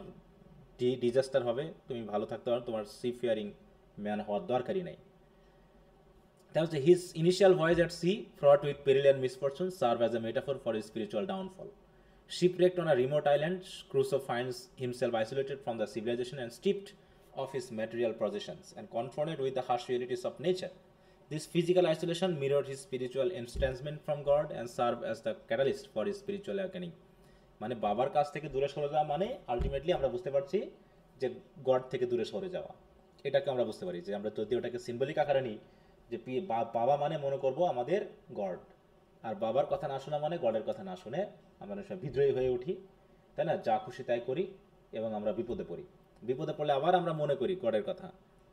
ডিজাস্টার হবে, তুমি ভালো থাকতে পারো, তোমার সি ফেয়ারিং ম্যান হওয়ার দরকারই নাই। That was his initial voyage at sea, fraught with peril and misfortune, serve as a metaphor for his spiritual downfall. Shipwrecked on a remote island, Crusoe finds himself isolated from the civilization and stripped of his material possessions and confronted with the harsh realities of nature. This physical isolation mirrored his spiritual estrangement from God and served as the catalyst for his spiritual awakening. মানে বাবার কাছ থেকে দূরে সরে যাওয়া মানে ultimately আমরা বুঝতে পারছি যে গড থেকে দূরে সরে যাওয়া, এটাকে আমরা বুঝতে পারি যে আমরা যদি ওটাকে সিম্বলিক আকারে নিই যে বাবা মানে মনে করব আমাদের গড, আর বাবার কথা না শোনা মানে গডের কথা না শুনে আমরা সব বিদ্রোহী হয়ে উঠি, তাই না, যা খুশি তাই করি এবং আমরা বিপদে পড়ি। বিপদে পড়লে আবার আমরা মনে করি গডের কথা,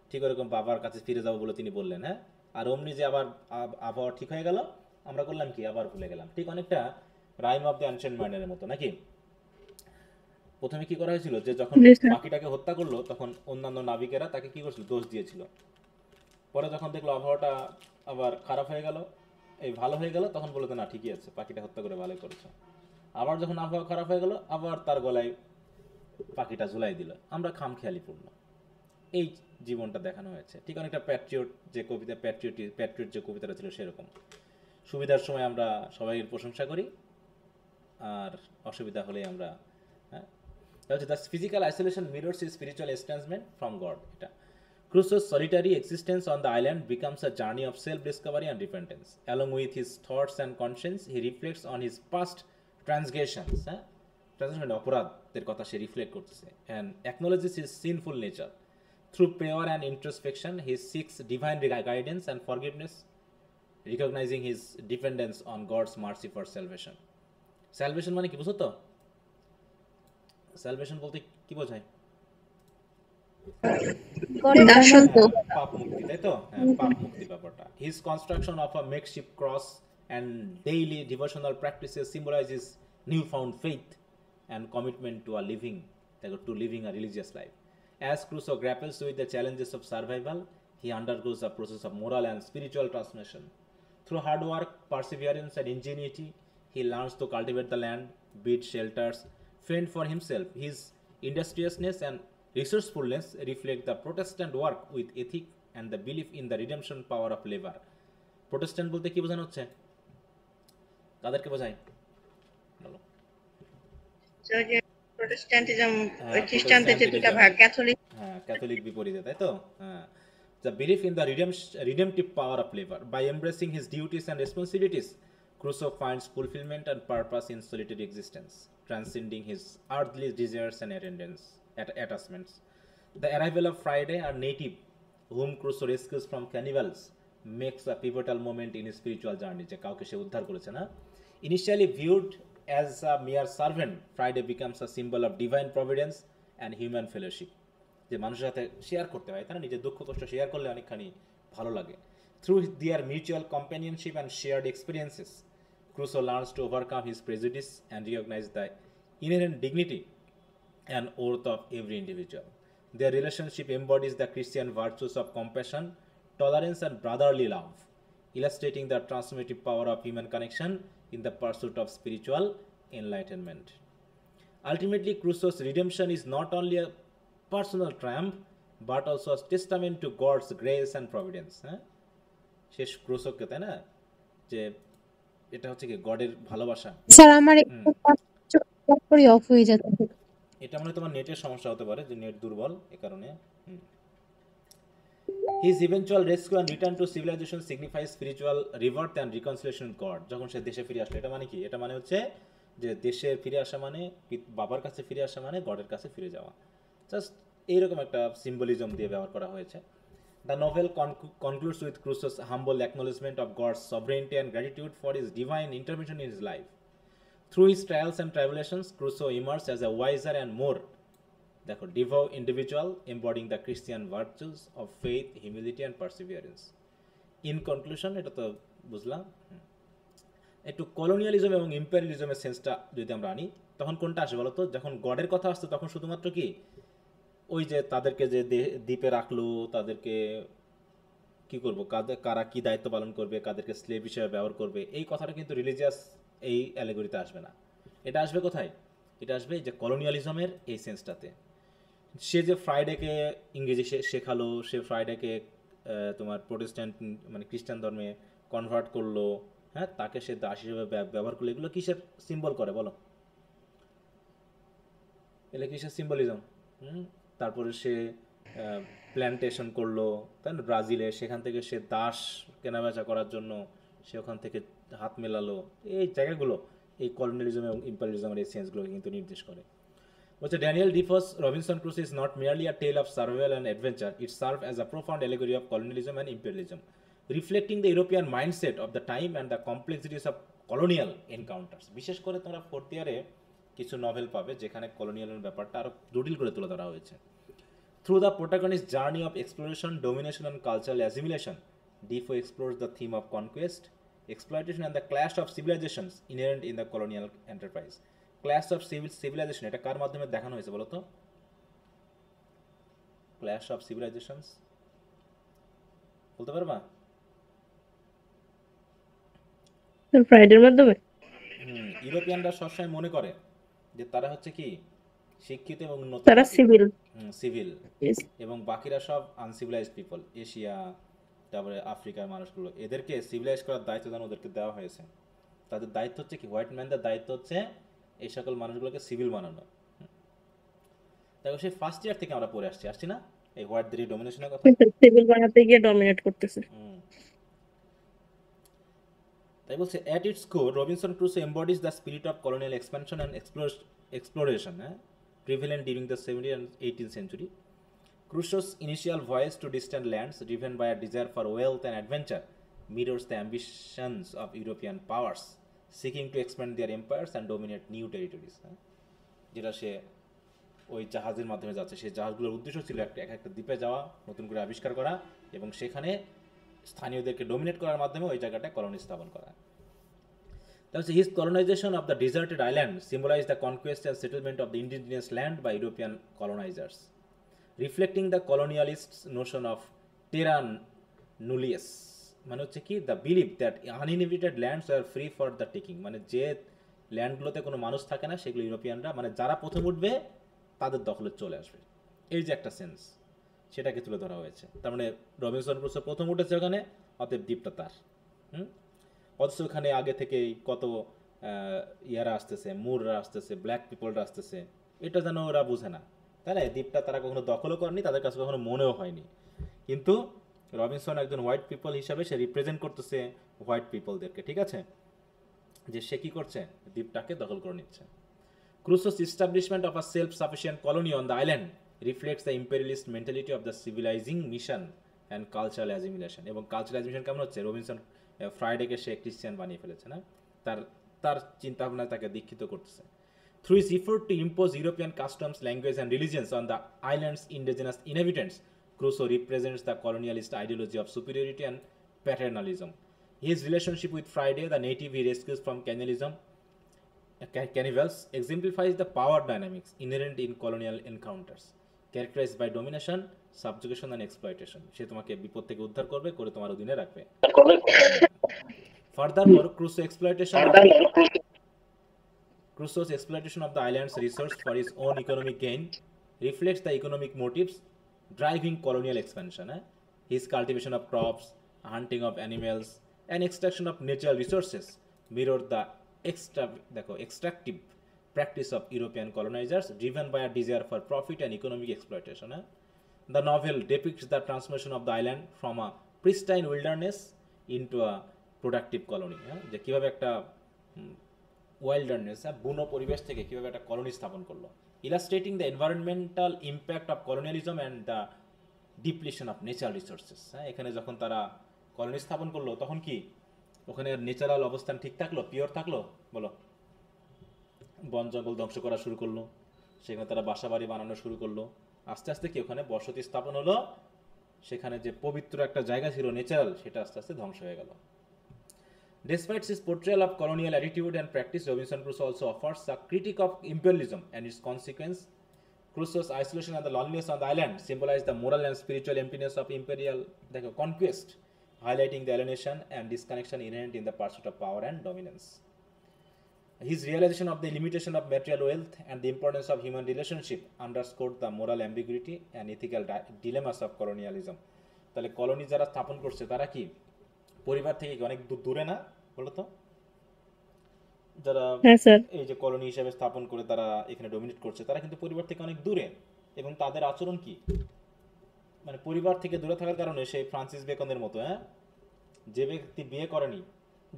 ঠিক ওরকম বাবার কাছে ফিরে যাবো বলে তিনি বললেন, হ্যাঁ, আর অমনি যে আবার আবহাওয়া ঠিক হয়ে গেল আমরা করলাম কি, আবার ভুলে গেলাম। ঠিক অনেকটা রাইম অফ দ্য অ্যানশিয়েন্ট ম্যানের মতো নাকি। প্রথমে কি করা হয়েছিল যে যখন পাখিটাকে হত্যা করলো তখন অন্যান্য নাবিকেরা তাকে কি করছিল, দোষ দিয়েছিল। পরে যখন দেখলো আবহাওয়াটা আবার খারাপ হয়ে গেল, এই ভালো হয়ে গেল, তখন বলতো না ঠিকই আছে, পাখিটা হত্যা করে ভালোই করেছে। আবার যখন আবহাওয়া খারাপ হয়ে গেল আবার তার গলায় পাখিটা ঝুলাই দিল। আমরা খামখেয়ালিপূর্ণ, এই জীবনটা দেখানো হয়েছে। ঠিক অনেকটা প্যাট্রিয়ট যে কবিতা, প্যাট্রিয়ট যে কবিতাটা ছিল সেরকম। সুবিধার সময় আমরা সবাই প্রশংসা করি, আর অসুবিধা হলে আমরা the physical isolation mirrors his spiritual estrangement from God. এটা Crusoe's solitary existence on the island becomes a journey of self-discovery and repentance. Along with his thoughts and conscience, he reflects on his past transgressions. Transgression অপরাধের কথা সে reflect করতেছে, and acknowledges his sinful nature. Through prayer and introspection, he seeks divine guidance and forgiveness, recognizing his dependence on God's mercy for salvation. Salvation মানে কি বুঝো তো? Salvation বলতে কি বোঝায়? পাপ মুক্তি, তাই তো? হ্যাঁ, পাপ মুক্তি ব্যাপারটা। His construction of a makeshift cross and daily devotional practices symbolizes newfound faith and commitment to living a religious life. As Crusoe grapples with the challenges of survival, he undergoes a process of moral and spiritual transformation. Through hard work, perseverance, and ingenuity, he learns to cultivate the land, build shelters, fend for himself. His industriousness and resourcefulness reflect the Protestant work with ethic and the belief in the redemption power of labor. Protestant বলতে কি বোঝানো হচ্ছে? কাদেরকে বোঝায়? বলো। প্রোটেস্ট্যান্টিজম, খ্রিস্টানদের যে দুটো ভাগ, ক্যাথলিক, হ্যাঁ, ক্যাথলিক বিপরীতে, তাই তো? হ্যাঁ, the belief in the redemptive power of labor. By embracing his duties and responsibilities, Crusoe finds fulfillment and purpose in solitary existence, transcending his earthly desires and attachments. The arrival of Friday, a native whom Crusoe rescues from cannibals, makes a pivotal moment in his spiritual journey. যে কাউকে সে উদ্ধার করেছে না। Initially viewed as a mere servant, Friday becomes a symbol of divine providence and human fellowship. যে মানুষের সাথে share করতে হয়, তারা নিজের দুঃখ কষ্ট শেয়ার করলে অনেকখানি ভালো লাগে। Through their mutual companionship and shared experiences, Crusoe learns to overcome his prejudice and recognize the inherent dignity and worth of every individual. Their relationship embodies the Christian virtues of compassion, tolerance, and brotherly love, illustrating the transformative power of human connection in the pursuit of spiritual enlightenment. Ultimately, Crusoe's redemption is not only a personal triumph but also a testament to God's grace and providence. শেষ ক্রুসোকে, তাই না, যে এটা হচ্ছে কি গডের ভালোবাসা। Sir আমার একটু করে অফ হয়ে যাচ্ছে, এটা মানে তোমার নেটের সমস্যা হতে পারে, যে নেট দুর্বল, এই কারণে। His eventual rescue and return to civilization signifies spiritual rebirth and reconciliation with God. যখন সে দেশে ফিরে আসলো, এটা মানে কি? এটা মানে হচ্ছে যে দেশে ফিরে আসা মানে বাবার কাছে ফিরে আসা মানে গডের কাছে ফিরে যাওয়া। জাস্ট এইরকম একটা সিম্বলিজম দিয়ে ব্যবহার করা হয়েছে। The novel concludes with Crusoe's humble acknowledgement of God's sovereignty and gratitude for his divine intervention in his life. Through his trials and tribulations, Crusoe emerged as a wiser and more devout individual, embodying the Christian virtues of faith, humility, and perseverance. In conclusion, এটা তো বুঝলাম, একটু colonialism এবং ইম্পেরিয়ালিজমের সেন্সটা যদি আমরা আনি, তখন কোনটা আসে বলতো? যখন গডের কথা আসতো তখন শুধুমাত্র কি ওই যে তাদেরকে যে দ্বীপে রাখলো, তাদেরকে কি করব, কারা কি দায়িত্ব পালন করবে, কাদেরকে স্লেভ হিসেবে ব্যবহার করবে, এই কথাটা কিন্তু রিলিজিয়াস এই অ্যালেগরিতে আসবে না। এটা আসবে কোথায়? এটা আসবে যে কলোনিয়ালিজমের এই সেন্সটাতে। সে যে ফ্রাইডেকে ইংরেজি শেখালো, সে ফ্রাইডেকে তোমার প্রোটেস্ট্যান্ট মানে খ্রিস্টান ধর্মে কনভার্ট করলো, হ্যাঁ, তাকে সে দাস হিসেবে ব্যবহার করলো, এগুলো কিসের সিম্বল করে বলো? এগুলো কিসের সিম্বলিজম? তারপরে সে প্ল্যান্টেশন করলো, তাই না, ব্রাজিলে, সেখান থেকে সে দাস কেনাবেচা করার জন্য সে ওখান থেকে হাত মেলালো। এই জায়গাগুলো এই কলোনিয়ালিজম এবং ইম্পেরিয়ালিজমের এই সেন্সগুলোকে কিন্তু নির্দেশ করে। বলছে Daniel Defoe's Robinson Crusoe is not merely a tale of survival and adventure, it serves as a profound allegory of colonialism and imperialism, reflecting the European mindset of the time and the complexities of colonial encounters. বিশেষ করে তোমরা fourth ইয়ারে কিছু novel পাবে যেখানে কলোনিয়ালের ব্যাপারটা আরো জটিল করে তুলে ধরা হয়েছে। Through the protagonist's journey of exploration, domination and cultural assimilation, Defoe explores the theme of conquest, exploitation and the clash of civilizations inherent in the colonial enterprise. Clash of civilisation এটা কার মাধ্যমে দেখানো হয়েছে বলো তো? ক্ল্যাশ অফ সিভিলাইজেশনস বলতে পারবা? ফ্রাইডের মাধ্যমে। ইউরোপিয়ানরা সবসময় মনে করে যে তারা হচ্ছে কি শিক্ষিত এবং উন্নত, তারা সিভিল, এবং বাকিরা সব আনসিভিলাইজড পিপল, এশিয়া, তারপরে আফ্রিকার মানুষগুলো, এদেরকে সিভিলাইজ করার দায়িত্ব যেন ওদেরকে দেওয়া হয়েছে। তাদের দায়িত্ব হচ্ছে কি, হোয়াইট ম্যানদের দায়িত্ব হচ্ছে এই সকল মানুষগুলোকে সিভিল বানানো। দেখো সেই ফার্স্ট ইয়ার থেকে আমরা পড়ে আসছি না এই হোয়াইটদের ডমিনেশনের কথা, সিভিল বানাতে গিয়ে ডমিনেট করতেছে। তাই বলছে at its core Robinson Crusoe embodies the spirit of colonial expansion and exploration prevalent during the 17th and 18th century. Crusoe's initial voyage to distant lands, driven by a desire for wealth and adventure, mirrors the ambitions of European powers seeking to expand their empires and dominate new territories. যেটা সে ওই জাহাজের মাধ্যমে যাচ্ছে, সেই জাহাজগুলোর উদ্দেশ্য ছিল একটা দ্বীপে যাওয়া, নতুন করে আবিষ্কার করা এবং সেখানে স্থানীয়দেরকে ডমিনেট করার মাধ্যমে ওই জায়গাটায় কলোনি স্থাপন করা। তাহলে his colonization of the deserted island symbolize the conquest and settlement of the indigenous land by European colonizers, reflecting the colonialists notion of terra nullius, মানে হচ্ছে কি the believe that uninhabited lands are free for the taking, মানে যে ল্যান্ডগুলোতে কোনো মানুষ থাকে না সেগুলো ইউরোপিয়ানরা, মানে যারা প্রথম উঠবে তাদের দখলে চলে আসবে, এই যে একটা সেন্স সেটাকে তুলে ধরা হয়েছে। তার মানে রবিনসন ক্রুসো প্রথম উঠেছে ওখানে, অতএব দ্বীপটা তার। অথচ ওখানে আগে থেকেই কত ইয়ারা আসতেছে, মুররা আসতেছে, ব্ল্যাক পিপলরা আসতেছে, এটা যেন ওরা বুঝে না, তাই না? দ্বীপটা তারা কখনো দখলও করেনি, তাদের কাছে কখনো মনেও হয়নি, কিন্তু রবিনসন একজন হোয়াইট পিপল হিসাবে সে রিপ্রেজেন্ট করতেছে হোয়াইট পিপলদেরকে, ঠিক আছে, যে সে কি করছে, দ্বীপটাকে দখল করে নিচ্ছে। Crusoe's establishment of a self-sufficient colony on the island reflects the imperialist mentality of the civilizing mission and cultural assimilation. এবং কালচারাল অ্যাসিমিলেশন কেমন হচ্ছে? রবিনসন ফ্রাইডেকে সে ক্রিশ্চিয়ান বানিয়ে ফেলেছে না, তার চিন্তাভাবনায় তাকে দীক্ষিত করতেছে। Through his effort to impose European customs, language and religions on the island's indigenous inhabitants, Crusoe represents the colonialist ideology of superiority and paternalism. His relationship with Friday, the native he rescues from cannibals, exemplifies the power dynamics inherent in colonial encounters, characterized by domination, subjugation and exploitation. সে তোমাকে বিপদ থেকে উদ্ধার করবে, করে তোমার অধীনে রাখবে। Furthermore, Crusoe's exploitation of the island's resource for his own economic gain reflects the economic motives driving colonial expansion. His cultivation of crops, hunting of animals, and extraction of natural resources mirror the extractive practice of European colonizers driven by a desire for profit and economic exploitation. The novel depicts the transformation of the island from a pristine wilderness into a productive colony. যে কিভাবে একটা wilderness, বুনো পরিবেশ থেকে কিভাবে একটা colony স্থাপন করলো, illustrating the environmental impact of colonialism and the depletion of natural resources. এখানে যখন তারা কলোনি স্থাপন করলো তখন কি ওখানে ন্যাচারাল অবস্থান ঠিক থাকলো, পিওর থাকলো বলো? বন জঙ্গল ধ্বংস করা শুরু করলো, সেখানে তারা বাসা বাড়ি বানানো শুরু করলো, আস্তে আস্তে কি ওখানে বসতি স্থাপন হলো, সেখানে যে পবিত্র একটা জায়গা ছিল ন্যাচারাল, সেটা আস্তে আস্তে ধ্বংস হয়ে গেল। Despite his portrayal of colonial attitude and practice, Robinson Crusoe also offers a critique of imperialism and its consequence. Crusoe's isolation and the loneliness on the island symbolize the moral and spiritual emptiness of imperial conquest, highlighting the alienation and disconnection inherent in the pursuit of power and dominance. His realization of the limitation of material wealth and the importance of human relationship underscored the moral ambiguity and ethical dilemmas of colonialism. তাহলে colony যারা স্থাপন করছে তারা কি পরিবার থেকে অনেক দূরে না বলতো? যারা হ্যাঁ স্যার, এই যে কলোনি হিসেবে স্থাপন করে তারা এখানে ডমিনেট করছে তারা কিন্তু পরিবার থেকে অনেক দূরে, এবং তাদের আচরণ কি মানে পরিবার থেকে দূরে থাকার কারণে সেই ফ্রান্সিস বেকনের মতো, যে ব্যক্তি বিয়ে করেনি,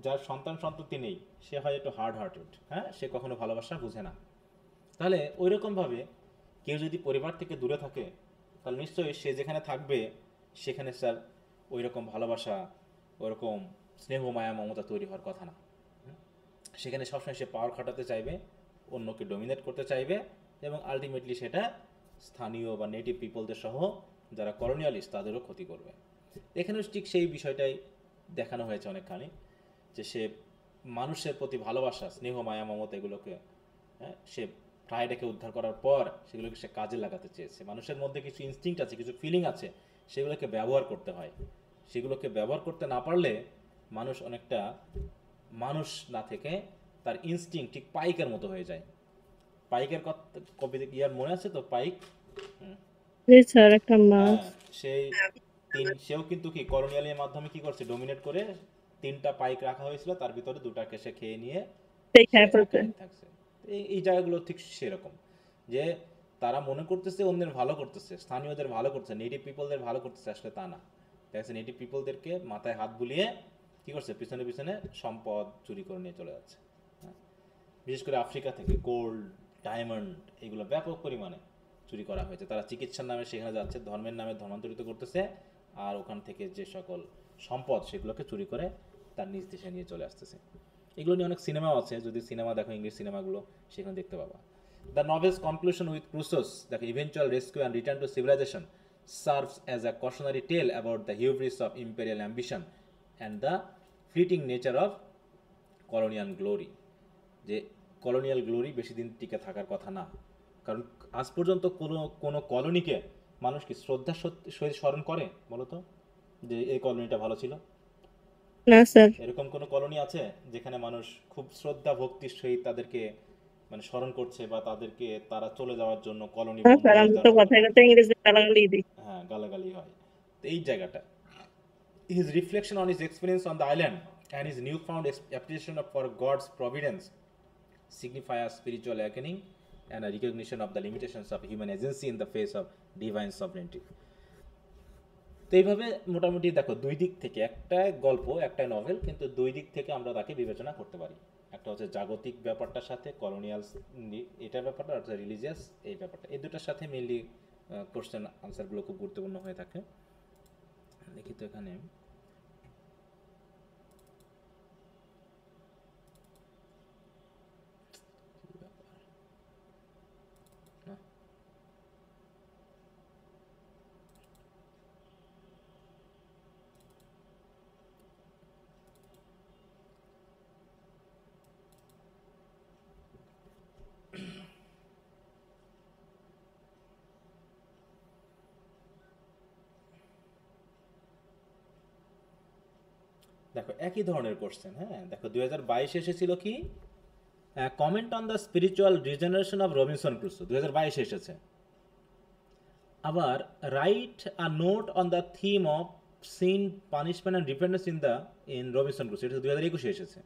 যার সন্তান সন্ততি নেই, সে হয় একটু হার্ড হার্টেড, সে কখনো ভালোবাসা বুঝে না। তাহলে ওই রকমভাবে কেউ যদি পরিবার থেকে দূরে থাকে তাহলে নিশ্চয়ই সে যেখানে থাকবে সেখানে স্যার ওই রকম ভালোবাসা, ওরকম স্নেহ মায়া মমতা তৈরি হওয়ার কথা না। সেখানে সবসময় সে পাওয়ার খাটাতে চাইবে, অন্যকে ডমিনেট করতে চাইবে, এবং আলটিমেটলি সেটা স্থানীয় বা নেটিভ পিপলদের সহ যারা কলোনিয়ালিস্ট তাদেরও ক্ষতি করবে। এখানেও ঠিক সেই বিষয়টাই দেখানো হয়েছে অনেকখানি, যে সে মানুষের প্রতি ভালোবাসা, স্নেহ মায়া মমতা এগুলোকে সে প্রায়টাকে উদ্ধার করার পর সেগুলোকে সে কাজে লাগাতে চেয়েছে। মানুষের মধ্যে কিছু ইনস্টিংক্ট আছে, কিছু ফিলিং আছে, সেগুলোকে ব্যবহার করতে হয়। সেগুলোকে ব্যবহার করতে না পারলে মানুষ অনেকটা মানুষ না থেকে তার ইনস্টিংক্ট ঠিক পাইকের মতো হয়ে যায়। পাইকের কবিতা ইয়ার মনে আছে তো? পাইক, জি স্যার, একটা মাছ। সেও কিন্তু কি কলোনিয়ালের মাধ্যমে কি করছে, ডমিনেট করে 3টা পাইক রাখা হয়েছিল, তার ভিতরে 2টাকে সে খেয়ে নিয়ে থাকছে। এই জায়গাগুলো ঠিক সেরকম, যে তারা মনে করতেছে অন্যের ভালো করতেছে, স্থানীয়দের ভালো করতেছে, নেটিভ পিপলদের ভালো করতেছে, আসলে তা না। দেখছে নেটিভ পিপলদেরকে মাথায় হাত বুলিয়ে কি করছে, পিছনে পিছনে সম্পদ চুরি করে নিয়ে চলে যাচ্ছে। বিশেষ করে আফ্রিকা থেকে গোল্ড, ডায়মন্ড এগুলো ব্যাপক পরিমাণে চুরি করা হয়েছে। তারা চিকিৎসার নামে সেখানে যাচ্ছে, ধর্মের নামে ধর্মান্তরিত করতেছে, আর ওখান থেকে যে সকল সম্পদ সেগুলোকে চুরি করে তার নিজ দেশে নিয়ে চলে আসতেছে। এগুলো নিয়ে অনেক সিনেমাও আছে, যদি সিনেমা দেখো ইংলিশ সিনেমাগুলো সেখানে দেখতে পাবা। The novel's conclusion with Crusoe's the eventual rescue and return to civilization serves as a cautionary tale about the hubris of imperial ambition and the fleeting nature of colonial glory. যে colonial glory বেশি দিন টিকে থাকার কথা না, কারণ আজ পর্যন্ত কোনো কলোনিকে মানুষ কি শ্রদ্ধার সহিত স্মরণ করে বলতো, যে এই কলোনিটা ভালো ছিল? না স্যার। এরকম কোনো কলোনি আছে যেখানে মানুষ খুব শ্রদ্ধা ভক্তির সহিত তাদেরকে মানে স্মরণ করছে, বা তাদেরকে তারা চলে যাওয়ার জন্য কলোনি গালাগালি হয়? তো এই জায়গাটা his reflection on his experience on the island and his newfound appreciation for God's providence signify a spiritual awakening and a recognition of the limitations of human agency in the face of divine sovereignty. তো এইভাবে মোটামুটি দেখো দুই দিক থেকে, একটা গল্প একটা নভেল, কিন্তু দুই দিক থেকে আমরা তাকে বিবেচনা করতে পারি। একটা হচ্ছে জাগতিক ব্যাপারটার সাথে কলোনিয়াল এটার ব্যাপারটা, আর হচ্ছে রিলিজিয়াস এই ব্যাপারটা, এই দুটার সাথে মেইনলি কোশ্চেন আনসারগুলো খুব গুরুত্বপূর্ণ হয়ে থাকে। দেখি তো এখানে দেখো একই ধরনের কোশ্চেন। দেখো 2022 এসেছিল কি, comment on the spiritual regeneration of Robinson Crusoe, 2022 এসেছে। আবার write a note on the theme of sin, punishment and repentance in Robinson Crusoe, এটা 2021 এসেছে।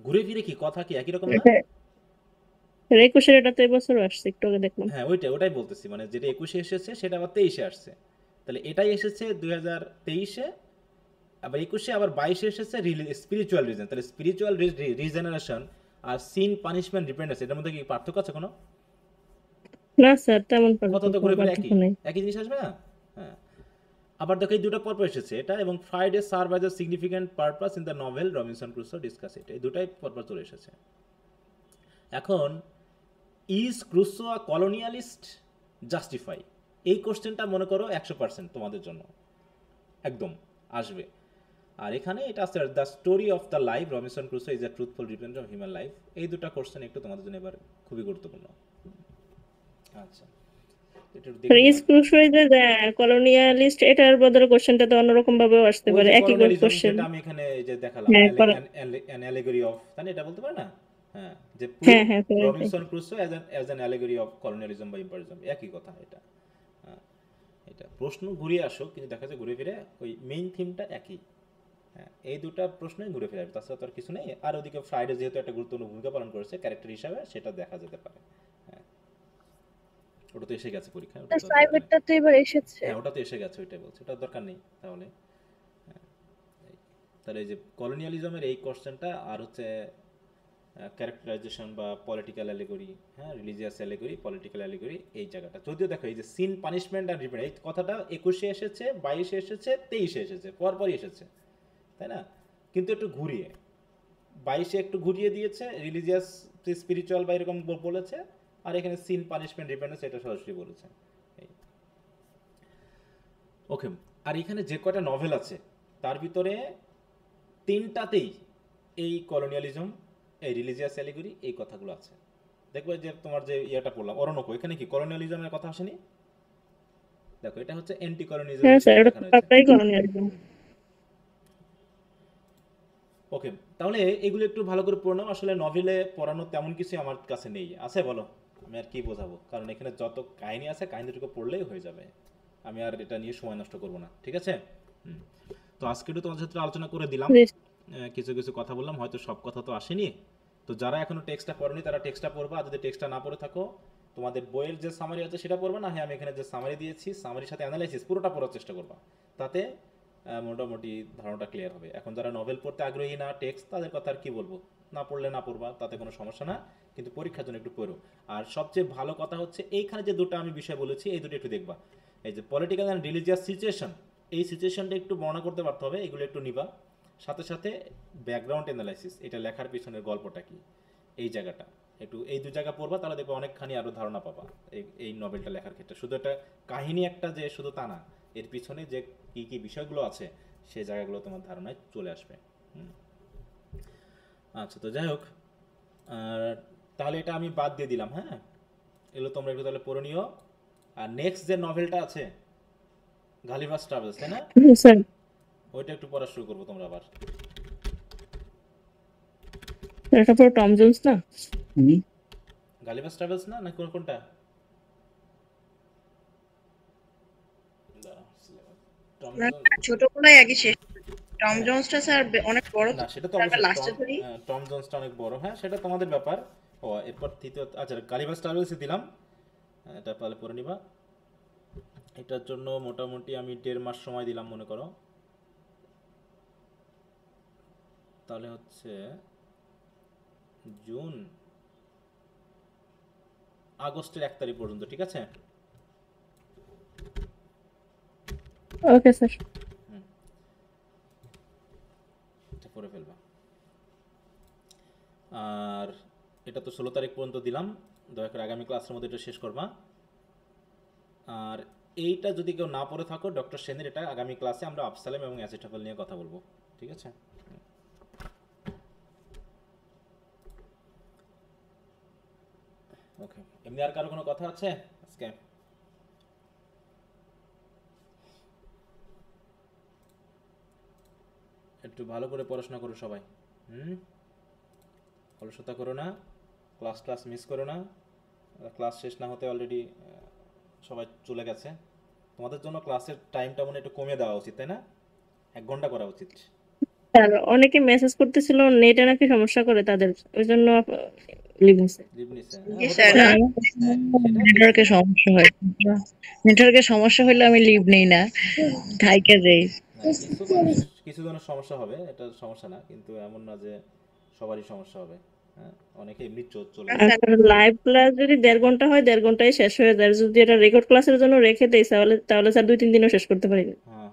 ঘুরে ফিরে কি কথা কি একই রকম না? 21 এটা তো এবছর আসছে, একটু আগে দেখলাম। ওইটাই বলতেছি, মানে যেটা 21 এসেছে সেটা আবার 23 আসছে। তাহলে এটাই এসেছে 2023-এ, আবার 21-এ, আবার 22-এ এসেছে স্পিরিচুয়াল রিজন। তাহলে স্পিরিচুয়াল রিজেনারেশন আর সিন, পানিশমেন্ট, রিপেন্ডেন্স এটার মধ্যে কি পার্থক্য আছে কোনো? না স্যার, তেমন কথা তো ঘুরে ফিরে একই জিনিস আসবে না? আবার দেখো এই দুটো পরপর এসেছে এটা, এবং Friday serve as a significant purpose in the novel Robinson Crusoe discuss it, এই দুটাই পরপর চলে এসেছে। এখন ইজ ক্রুসো আ কলোনিয়ালিস্ট জাস্টিফাই, এই কোশ্চেনটা মনে করো 100% তোমাদের জন্য একদম আসবে। আর এখানে এটা আছে the story of the life Robinson Crusoe is a truthful represent of human life. এই দুটো কোশ্চেন একটু তোমাদের জন্য এবার খুবই গুরুত্বপূর্ণ। আচ্ছা, এটা একটু দেখে ক্রিস নিলাম। ক্রুশোয় যে কলোনিয়ালিস্ট, এটার বদলে কোশ্চেনটা তো অন্যরকম ভাবেও আসতে ওই পারে, যে একই কলোনিয়ালিজম কোশ্চেন। যেটা আমি এখানে এই যে দেখালাম, হ্যাঁ অ্যান অ্যালেগরি অফ, তাই না? এটা বলতে পারে না? হ্যাঁ, যে হ্যাঁ হ্যাঁ correct. Robinson Crusoe as an allegory of colonialism বা ইম্পেরিয়ালিজম, একই কথা এটা। হ্যাঁ, এটা প্রশ্ন ঘুরিয়ে আসো, কিন্তু দেখা যায় ঘুরে ফিরে ওই মেইন থিমটা একই। হ্যাঁ, এই দুটো প্রশ্নই ঘুরে ফিরে আসবে, তাছাড়া তো আর কিছু নেই। আর ওদিকে ফ্রাইডে যেহেতু একটা গুরুত্বপূর্ণ ভূমিকা পালন করেছে ক্যারেক্টার হিসাবে, সেটা দেখা যেতে পারে। হ্যাঁ, ওটা তো এসে গেছে পরীক্ষায়, ওটা তো দরকার নেই। প্রাইভেটটা তো এবার এসেছে। হ্যাঁ, ওটা তো এসে গেছে, ওইটাই বলছে, ওটা দরকার নেই তাহলে। হ্যাঁ, তাহলে এই যে কলোনিয়ালিজমের এই কোশ্চেনটা, আর হচ্ছে ক্যারেক্টারাইজেশন বা পলিটিক্যাল অ্যালিগরি, হ্যাঁ, রিলিজিয়াস অ্যালিগরি, পলিটিক্যাল অ্যালিগরি, এই জায়গাটা যদিও দেখো এই যে সিন, পানিশমেন্ট আর রিপেন্ট, এই কথাটা 21-এ এসেছে, 22-এ এসেছে, 23-এ এসেছে, পরপরই এসেছে, তাই না? কিন্তু একটু ঘুরিয়ে 22-এ একটু ঘুরিয়ে দিয়েছে, রিলিজিয়াস স্পিরিচুয়াল বা এরকম বলেছে, আর এখানে সিন, পানিশমেন্ট, রিপেন্টেন্স এটা সরাসরি বলেছে। ওকে, আর এখানে যে কয়টা নভেল আছে তার ভিতরে 3টাতেই এই কলোনিয়ালিজম, এই রিলিজিয়াস অ্যালিগরি, এই কথাগুলো আছে। দেখবে যে তোমার যে ইয়েটা পড়লাম অরণকো, এখানে কি কলোনিয়ালিজমের কথা আসেনি? দেখো, এটা হচ্ছে অ্যান্টি কলোনিয়ালিজম হ্যাঁ স্যার, এটা দেখানো তো হয়েছে। পাক্কাই কলোনিয়ালিজম। ওকে, তাহলে এগুলো একটু ভালো করে পড়ে নাও। আসলে নভেলে পড়ানো তেমন কিছু আমার কাছে নেই, আছে বলো, আমি আর কি বোঝাবো, কারণ এখানে যত কাহিনী আছে কাহিনীটুকু পড়লেই হয়ে যাবে, আমি আর এটা নিয়ে সময় নষ্ট করবো না, ঠিক আছে? তো আজকে একটু তোমাদের সাথে আলোচনা করে দিলাম, কিছু কিছু কথা বললাম, হয়তো সব কথা তো আসেনি। তো যারা এখনো টেক্সটটা পড়েনি তারা টেক্সটটা পড়বা, আর যদি টেক্সটটা না পড়ে থাকো তোমাদের বইয়ের যে সামারি আছে সেটা পড়বা, না হ্যাঁ আমি এখানে যে সামারি দিয়েছি সামারির সাথে অ্যানালাইসিস পুরোটা পড়ার চেষ্টা করবা, তাতে মোটামুটি ধারণাটা ক্লিয়ার হবে। এখন যারা নভেল পড়তে আগ্রহী না, টেক্সট, তাদের কথা আর কি বলবো, না পড়লে না পড়বা, তাতে কোনো সমস্যা না, কিন্তু পরীক্ষার জন্য একটু পড়ো। আর সবচেয়ে ভালো কথা হচ্ছে এইখানে যে দুটো আমি বিষয় বলেছি এই দুটো একটু দেখবা। এই যে পলিটিক্যাল অ্যান্ড রিলিজিয়াস সিচুয়েশন, এই সিচুয়েশনটা একটু বর্ণনা করতে পারতে হবে, এগুলো একটু নিবা। সাথে সাথে ব্যাকগ্রাউন্ড অ্যানালাইসিস, এটা লেখার পিছনের গল্পটা কি, এই জায়গাটা একটু, এই দু জায়গা পড়বা, তাহলে দেখবে অনেকখানি আরও ধারণা পাবা এই নভেলটা লেখার ক্ষেত্রে। শুধু একটা কাহিনী একটা যে শুধু তা না, এর পিছনে যে কী কী বিষয়গুলো আছে সেই জায়গাগুলো তোমার ধারণায় চলে আসবে। আচ্ছা, তো যাই হোক, তাহলে এটা আমি বাদ দিয়ে দিলাম। হ্যাঁ, এগুলো তোমরা একটু তাহলে পড়ে নিও। আর নেক্সট যে নভেলটা আছে গালিভার্স ট্রাভেলস, তাই না? স্যার ওইটা একটু পড়া শুরু করবো তোমরা আবার। এটা পুরো টম জোন্স না? গালিভার্স ট্রাভেলস না, না কোনটা? ছোটগুলাই আগে শেষ। টম জোন্সটা স্যার অনেক বড়, না সেটা তো লাস্টে ধরি। টম জোন্সটা অনেক বড়, হ্যাঁ সেটা তোমাদের ব্যাপার। ও এরপর তৃতীয়, আচ্ছা গালিভার্স ট্রাভেলসে দিলাম, এটা তাহলে পড়ে নিবা। এটার জন্য মোটামুটি আমি 1.5 মাস সময় দিলাম মনে করো, তাহলে হচ্ছে জুন আগস্টের 1 তারিখ পর্যন্ত, ঠিক আছে? Okay sir. এটা পড়ে ফেলবা। আর এটা তো 16 তারিখ পর্যন্ত দিলাম, দয়া করে আগামী ক্লাসের মধ্যে এটা শেষ করবা। আর এইটা যদি কেউ না পড়ে থাকো, ডক্টর সেনের এটা আগামী ক্লাসে আমরা আফসালেম এবং অ্যাসিটাফল নিয়ে কথা বলবো, ঠিক আছে? ওকে, এমনি আর কারো কোনো কথা আছে আজকে? একটু ভালো করে পড়াশোনা করো সবাই, অলসতা করো না, ক্লাস মিস করো না। ক্লাস শেষ না হতে অলরেডি সবাই চলে গেছে। তোমাদের জন্য ক্লাসের টাইমটা মনে একটু কমিয়ে দেওয়া উচিত, তাই না? 1 ঘন্টা করা উচিত। স্যার অনেকে মেসেজ করতেছিল নেটে নাকি সমস্যা করে তাদের, ওই জন্য লিভ নিছে। নেটওয়ার্কের সমস্যা হয়, নেটওয়ার্কের সমস্যা হলে আমি লিভ নেই না, থাইকে যাই। কিছু জনের সমস্যা হবে, এটা সমস্যা না, কিন্তু এমন না যে সবারই সমস্যা হবে। হ্যাঁ, অনেকে এমনি চলে লাইভ ক্লাস যদি 1.5 ঘন্টা হয় 1.5 ঘন্টায় শেষ হয়ে যায়, যদি এটা রেকর্ড ক্লাসের জন্য রেখে দেই তাহলে স্যার 2-3 দিনও শেষ করতে পারি। হ্যাঁ,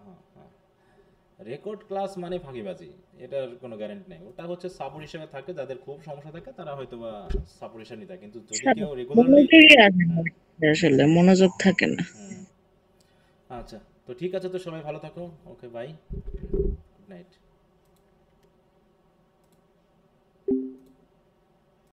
রেকর্ড ক্লাস মানে ফাঁকিবাজি, এটার কোনো গ্যারান্টি নেই। ওটা হচ্ছে সাপোর্ট হিসেবে থাকে, যাদের খুব সমস্যা থাকে তারা হয়তো বা সাপোর্ট হিসেবে নিতে, কিন্তু যদি কেউ রেগুলারলি আসলে মনোযোগ থাকে না। আচ্ছা, তো ঠিক আছে, তো সবাই ভালো থাকো। ওকে, বাই, গুড নাইট।